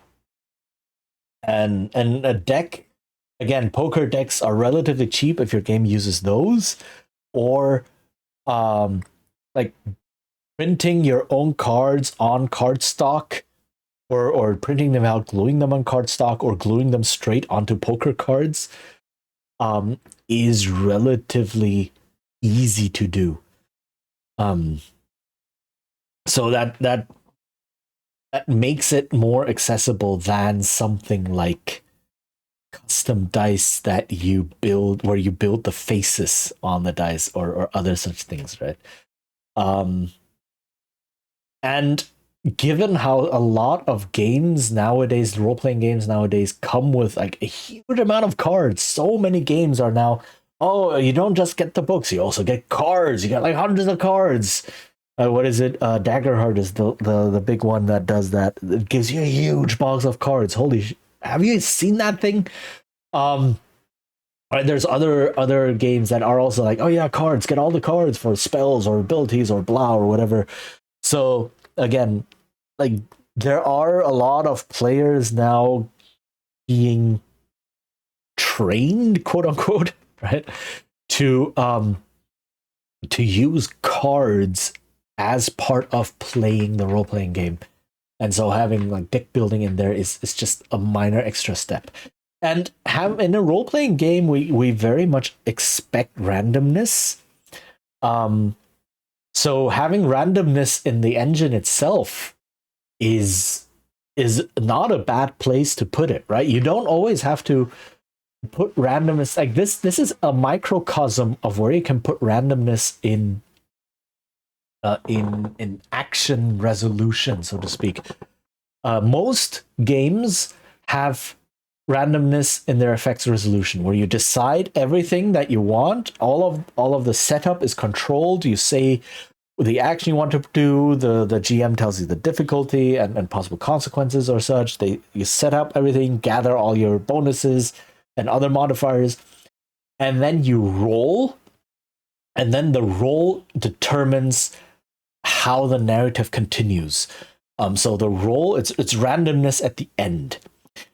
a deck, again, poker decks are relatively cheap if your game uses those, or like printing your own cards on cardstock, or printing them out, gluing them on cardstock, or gluing them straight onto poker cards is relatively easy to do. So that makes it more accessible than something like custom dice that you build, where you build the faces on the dice, or other such things, right? And given how a lot of games nowadays, role-playing games nowadays, come with like a huge amount of cards. So many games are now, oh, you don't just get the books, you also get cards. You get like hundreds of cards. What is it? Daggerheart is the big one that does that. It gives you a huge box of cards. Have you seen that thing? Right, there's other games that are also like, oh yeah, cards, get all the cards for spells or abilities or blah or whatever. So again, like there are a lot of players now being trained, quote unquote, right, to use cards as part of playing the role playing game. And so having like deck building in there is just a minor extra step. And in a role playing game, we very much expect randomness. So having randomness in the engine itself is not a bad place to put it, right? You don't always have to put randomness like this. This is a microcosm of where you can put randomness in action resolution, so to speak. Most games have randomness in their effects resolution, where you decide everything that you want. All of the setup is controlled. You say the action you want to do. The GM tells you the difficulty and possible consequences or such. You set up everything, gather all your bonuses and other modifiers, and then you roll. And then the roll determines how the narrative continues. So the roll, it's randomness at the end.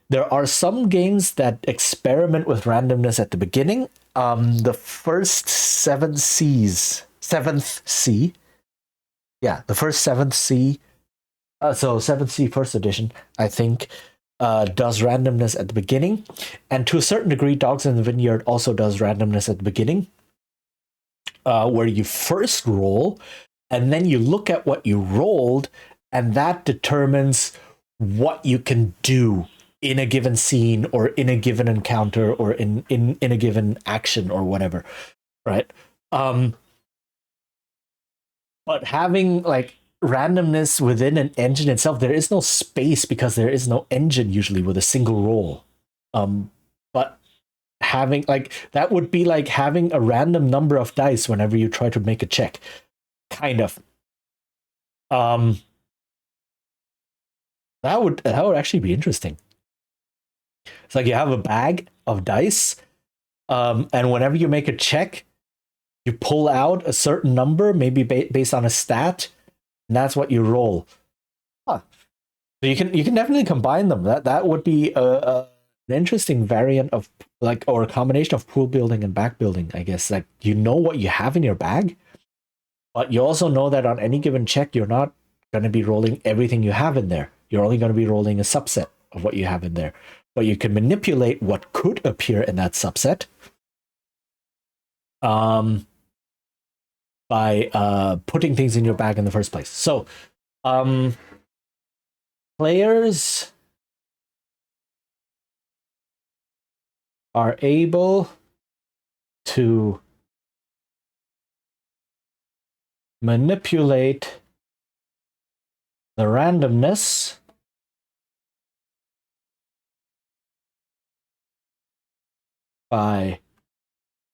There are some games that experiment with randomness at the beginning. The first seventh C, the first seventh C, so seventh C first edition, I think, does randomness at the beginning, and to a certain degree, Dogs in the Vineyard also does randomness at the beginning, where you first roll, and then you look at what you rolled, and that determines what you can do in a given scene or in a given encounter or in a given action or whatever, right? But having like randomness within an engine itself, there is no space because there is no engine usually with a single roll. But having like that would be like having a random number of dice whenever you try to make a check, kind of. That would actually be interesting. It's like you have a bag of dice, and whenever you make a check, you pull out a certain number, maybe based on a stat, and that's what you roll. Huh. So you can definitely combine them. That would be an interesting variant of like, or a combination of pool building and back building, I guess. Like you know what you have in your bag, but you also know that on any given check, you're not going to be rolling everything you have in there. You're only going to be rolling a subset of what you have in there. But you can manipulate what could appear in that subset by putting things in your bag in the first place. So players are able to manipulate the randomness by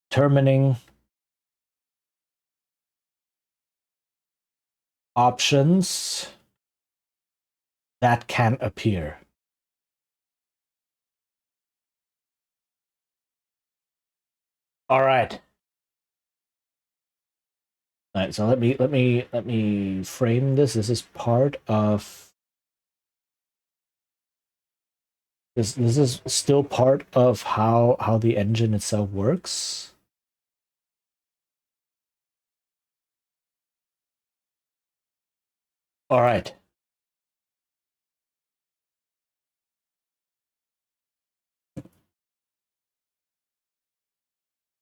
determining options that can appear. All right. All right, so let me frame this. This is part of this is still part of how the engine itself works. All right.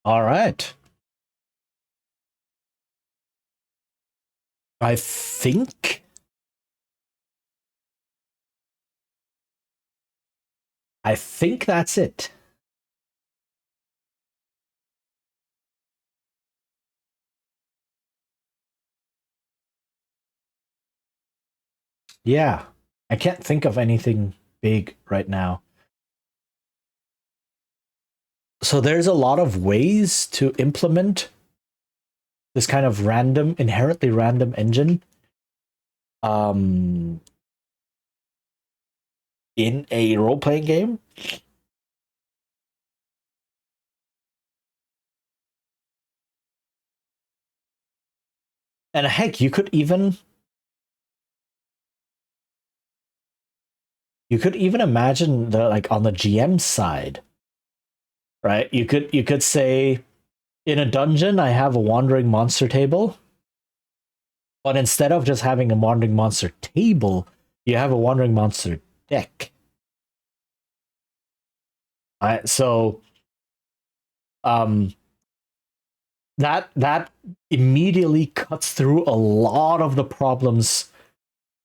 All right. I think that's it. Yeah. I can't think of anything big right now. So there's a lot of ways to implement this kind of random, inherently random engine in a role-playing game. And heck, you could even imagine the like on the GM side, right? You could say in a dungeon I have a wandering monster table, but instead of just having a wandering monster table, you have a wandering monster deck. Right? So that immediately cuts through a lot of the problems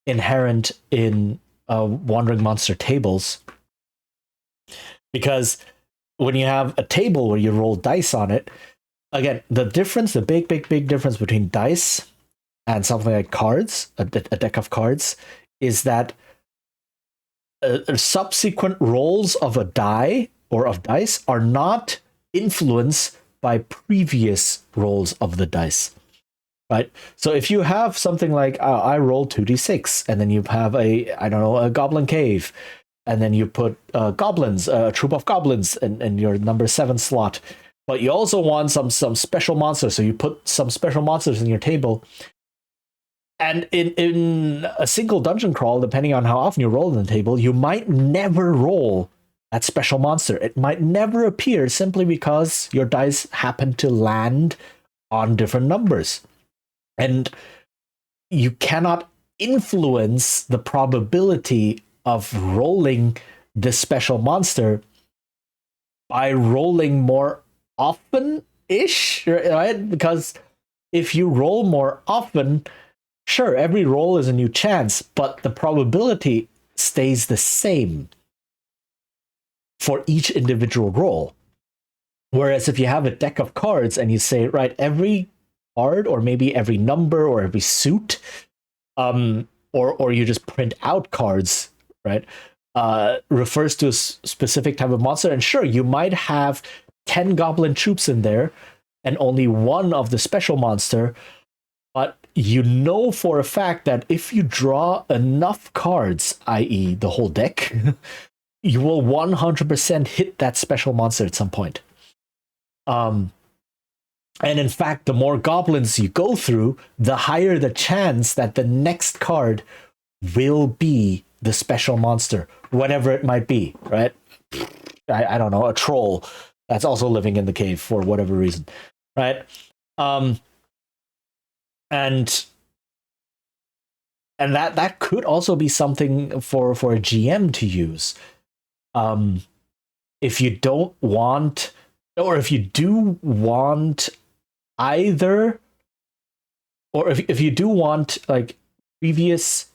inherent in wandering monster tables, because when you have a table where you roll dice on it, again, the big difference between dice and something like cards, a deck of cards, is that subsequent rolls of a die or of dice are not influenced by previous rolls of the dice. Right. So if you have something like I roll 2d6, and then you have a goblin cave, and then you put goblins, a troop of goblins in your number 7 slot, but you also want some special monsters, so you put some special monsters in your table. And in a single dungeon crawl, depending on how often you roll in the table, you might never roll that special monster. It might never appear simply because your dice happen to land on different numbers. And you cannot influence the probability of rolling this special monster by rolling more often-ish, right? Because if you roll more often, sure, every roll is a new chance, but the probability stays the same for each individual roll. Whereas if you have a deck of cards and you say, right, every card, or maybe every number, or every suit, or you just print out cards, right, refers to a specific type of monster. And sure, you might have 10 goblin troops in there and only one of the special monster, but you know for a fact that if you draw enough cards, i.e. the whole deck, you will 100% hit that special monster at some point. And in fact, the more goblins you go through, the higher the chance that the next card will be the special monster, whatever it might be, right? I don't know, a troll that's also living in the cave for whatever reason, right? And that could also be something for a GM to use. If you don't want, or if you do want either, or if you do want like previous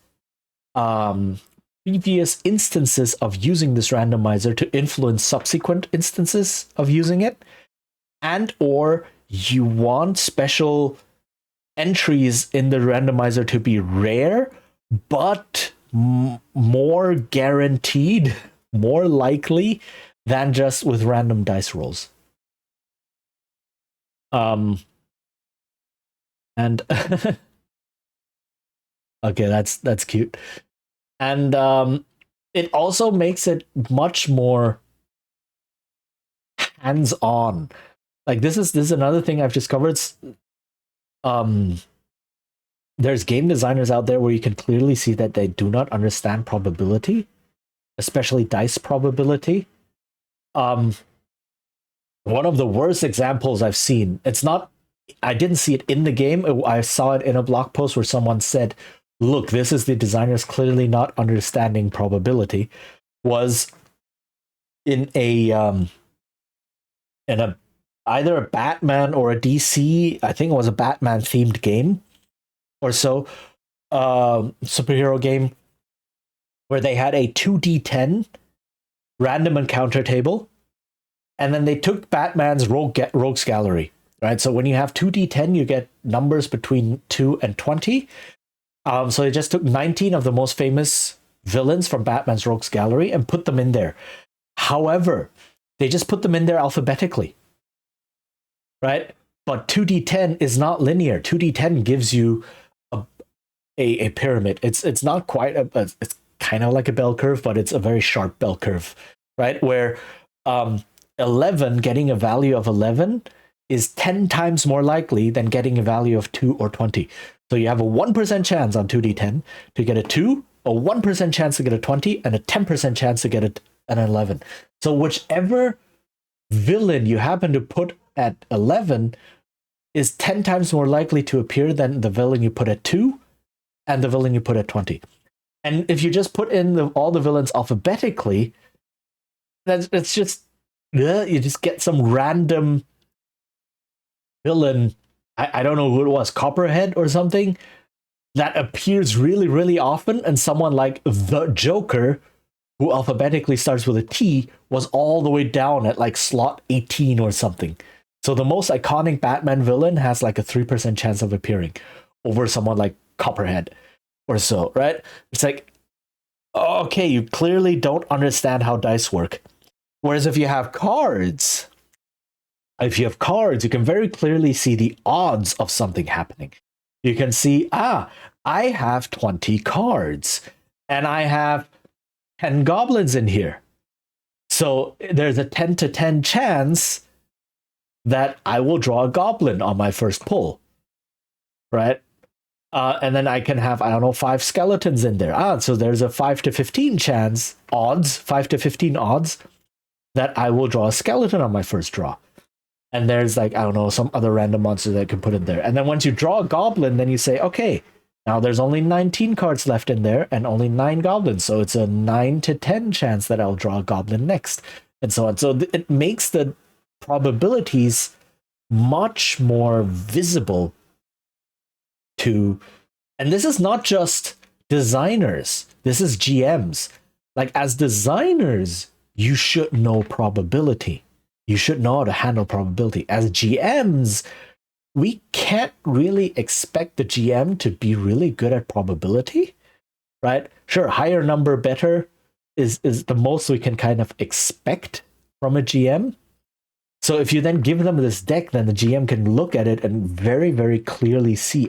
instances of using this randomizer to influence subsequent instances of using it, and or you want special entries in the randomizer to be rare but more guaranteed, more likely than just with random dice rolls. And okay, that's cute. And it also makes it much more hands-on. Like this is another thing I've discovered. There's game designers out there where you can clearly see that they do not understand probability, especially dice probability. One of the worst examples I've seen, I didn't see it in the game. I saw it in a blog post where someone said, look, this is the designers clearly not understanding probability, was in either a Batman or a DC, I think it was a Batman themed game or so, superhero game, where they had a 2d10 random encounter table, and then they took Batman's rogues gallery, right? So when you have 2d10, you get numbers between 2 and 20, So they just took 19 of the most famous villains from Batman's Rogues Gallery and put them in there. However, they just put them in there alphabetically, right? But 2d10 is not linear. 2d10 gives you a pyramid. It's not quite it's kind of like a bell curve, but it's a very sharp bell curve, right? Where 11, getting a value of 11 is 10 times more likely than getting a value of 2 or 20. So you have a 1% chance on 2d10 to get a 2, a 1% chance to get a 20, and a 10% chance to get an 11. So whichever villain you happen to put at 11 is 10 times more likely to appear than the villain you put at 2 and the villain you put at 20. And if you just put in all the villains alphabetically, that's just, you just get some random villain, I don't know who it was, Copperhead or something, that appears really, really often, and someone like the Joker, who alphabetically starts with a T, was all the way down at like slot 18 or something. So the most iconic Batman villain has like a 3% chance of appearing over someone like Copperhead or so, right? It's like, okay, you clearly don't understand how dice work. Whereas if you have cards, you can very clearly see the odds of something happening. You can see, I have 20 cards and I have 10 goblins in here. So there's a 10 to 10 chance that I will draw a goblin on my first pull, right? And then I can have, 5 skeletons in there. So there's a 5 to 15 5 to 15 odds that I will draw a skeleton on my first draw. And there's like, some other random monster that I can put in there. And then once you draw a goblin, then you say, okay, now there's only 19 cards left in there and only 9 goblins. So it's a 9 to 10 chance that I'll draw a goblin next, and so on. So it makes the probabilities much more visible to, and this is not just designers, this is GMs. Like, as designers, you should know probability. You should know how to handle probability. As GMs, we can't really expect the GM to be really good at probability, right? Sure, higher number better is the most we can kind of expect from a GM. So if you then give them this deck, then the GM can look at it and very, very clearly see,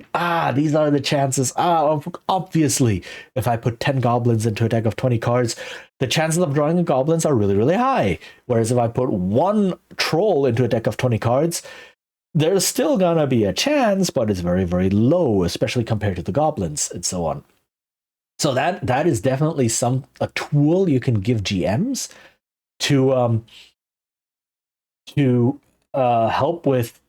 these are the chances. Obviously, if I put 10 goblins into a deck of 20 cards, the chances of drawing goblins are really, really high. Whereas if I put 1 troll into a deck of 20 cards, there's still gonna be a chance, but it's very, very low, especially compared to the goblins and so on. So that is definitely a tool you can give GMs to help with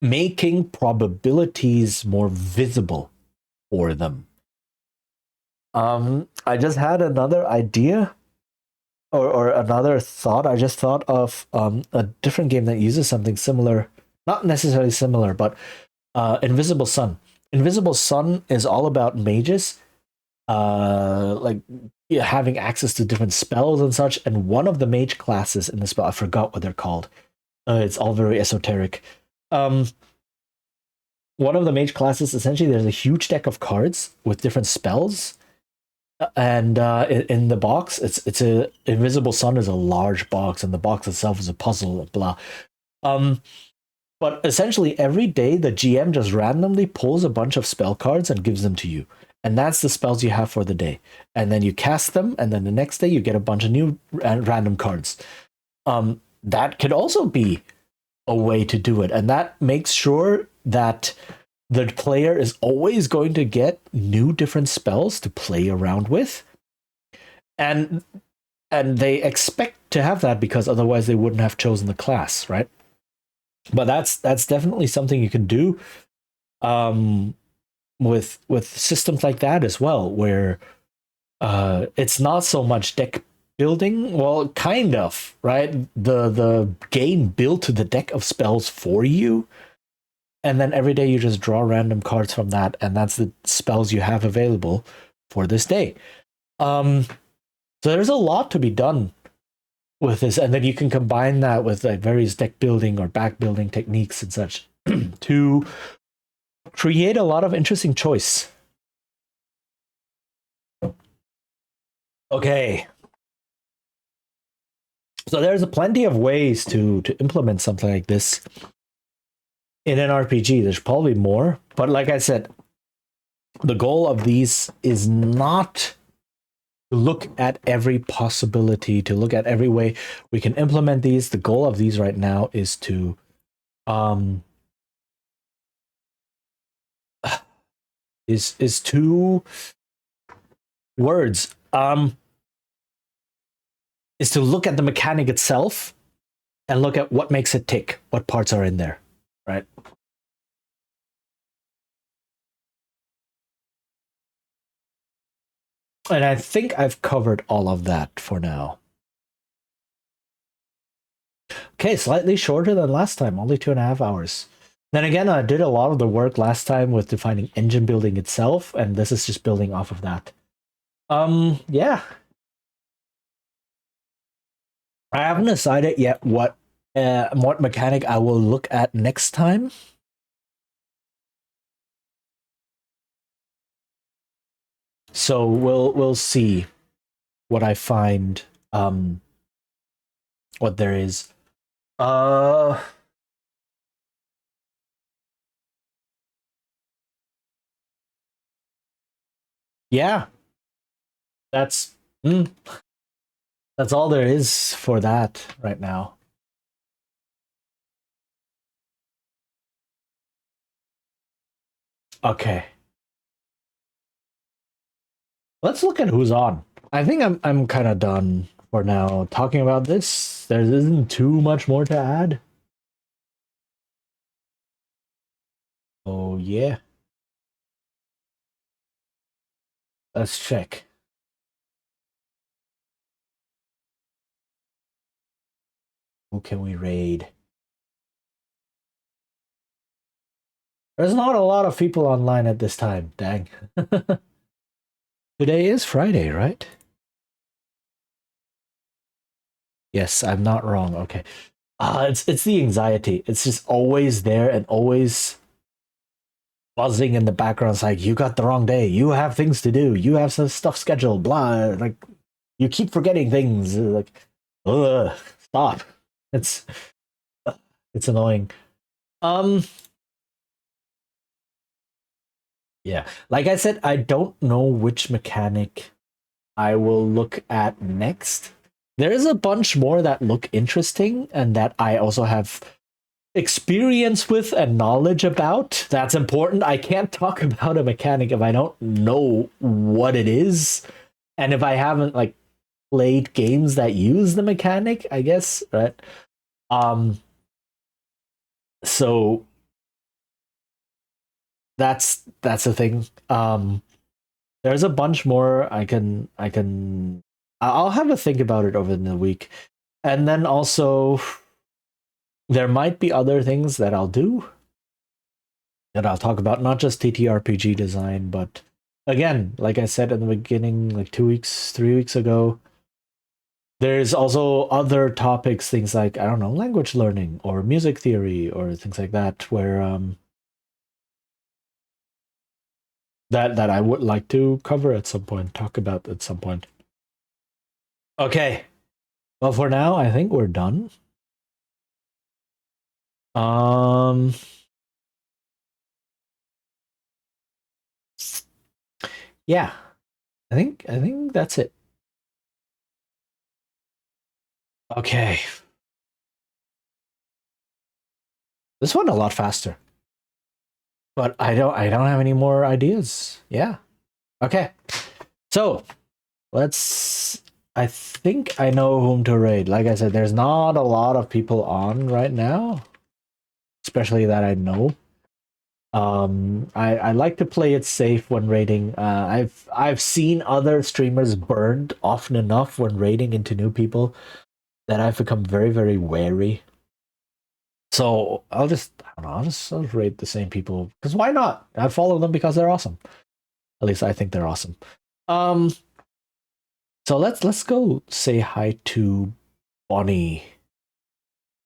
making probabilities more visible for them. I just had another idea or another thought. I just thought of a different game that uses something similar, not necessarily similar, but Invisible Sun. Invisible Sun is all about mages, having access to different spells and such. And one of the mage classes in the spell, I forgot what they're called. It's all very esoteric. One of the mage classes, essentially, there's a huge deck of cards with different spells. And in the box, it's a Invisible Sun is a large box, and the box itself is a puzzle. Blah. But essentially, every day the GM just randomly pulls a bunch of spell cards and gives them to you, and that's the spells you have for the day. And then you cast them, and then the next day you get a bunch of new random cards. That could also be a way to do it, and that makes sure that the player is always going to get new different spells to play around with. And they expect to have that because otherwise they wouldn't have chosen the class, right? But that's definitely something you can do with systems like that as well, where it's not so much deck building. Well, kind of, right? The game built the deck of spells for you. And then every day you just draw random cards from that, and that's the spells you have available for this day. So there's a lot to be done with this, and then you can combine that with like various deck building or back building techniques and such to create a lot of interesting choice. Okay. So there's plenty of ways to implement something like this in an RPG. There's probably more, but like I said, the goal of these is not to look at every possibility, to look at every way we can implement these. The goal of these right now is to is two words. Is to look at the mechanic itself and look at what makes it tick, what parts are in there, right? And I think I've covered all of that for now. Okay, slightly shorter than last time, only 2.5 hours. Then again, I did a lot of the work last time with defining engine building itself, and this is just building off of that. Yeah. I haven't decided yet what mechanic I will look at next time. So we'll see what I find, what there is. Yeah. That's all there is for that right now. Okay. Let's look at who's on. I think I'm kind of done for now talking about this. There isn't too much more to add. Oh yeah. Let's check. Who can we raid? There's not a lot of people online at this time. Dang. Today is Friday, right? Yes, I'm not wrong. Okay. It's the anxiety. It's just always there and always buzzing in the background. It's like, you got the wrong day. You have things to do. You have some stuff scheduled. Blah. Like, you keep forgetting things. Like, stop. It's annoying. Yeah. Like I said, I don't know which mechanic I will look at next. There is a bunch more that look interesting and that I also have experience with and knowledge about. That's important. I can't talk about a mechanic if I don't know what it is and if I haven't like played games that use the mechanic, I guess, right? So that's the thing. There's a bunch more I'll have a think about it over the week. And then also there might be other things that I'll do that I'll talk about, not just TTRPG design, but again, like I said in the beginning, like 3 weeks ago, there's also other topics, things like, I don't know, language learning or music theory or things like that, where that I would like to cover at some point, talk about at some point. Okay. Well, for now, I think we're done. Yeah. I think that's it. Okay. This went a lot faster. But I don't have any more ideas. Yeah. Okay. So, I think I know whom to raid. Like I said, there's not a lot of people on right now, especially that I know. I like to play it safe when raiding. I've seen other streamers burned often enough when raiding into new people that I've become very, very wary. So I'll just raid the same people because why not? I follow them because they're awesome. At least I think they're awesome. So let's go say hi to Bonnie,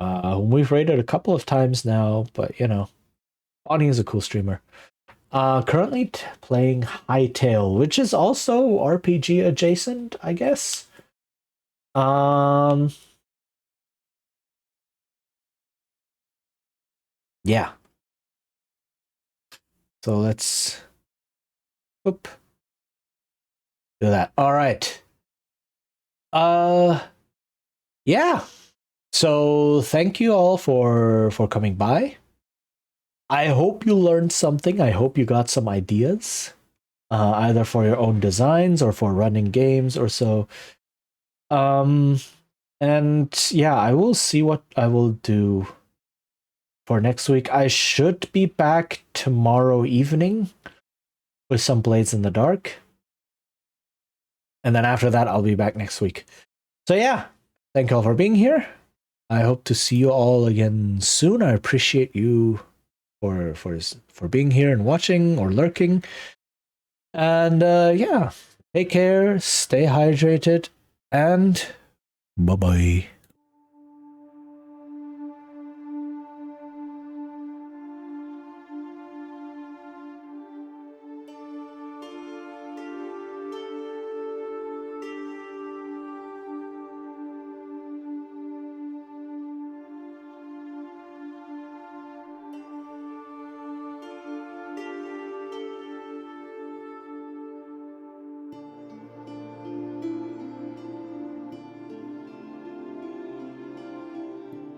whom we've raided a couple of times now, but you know, Bonnie is a cool streamer. Currently playing Hightail, which is also RPG adjacent, I guess. Yeah. So let's do that. All right. Yeah. So thank you all for coming by. I hope you learned something. I hope you got some ideas, either for your own designs or for running games or so. And yeah, I will see what I will do for next week. I should be back tomorrow evening with some Blades in the Dark. And then after that, I'll be back next week. So yeah, thank you all for being here. I hope to see you all again soon. I appreciate you for being here and watching or lurking. And yeah, take care, stay hydrated, and bye-bye.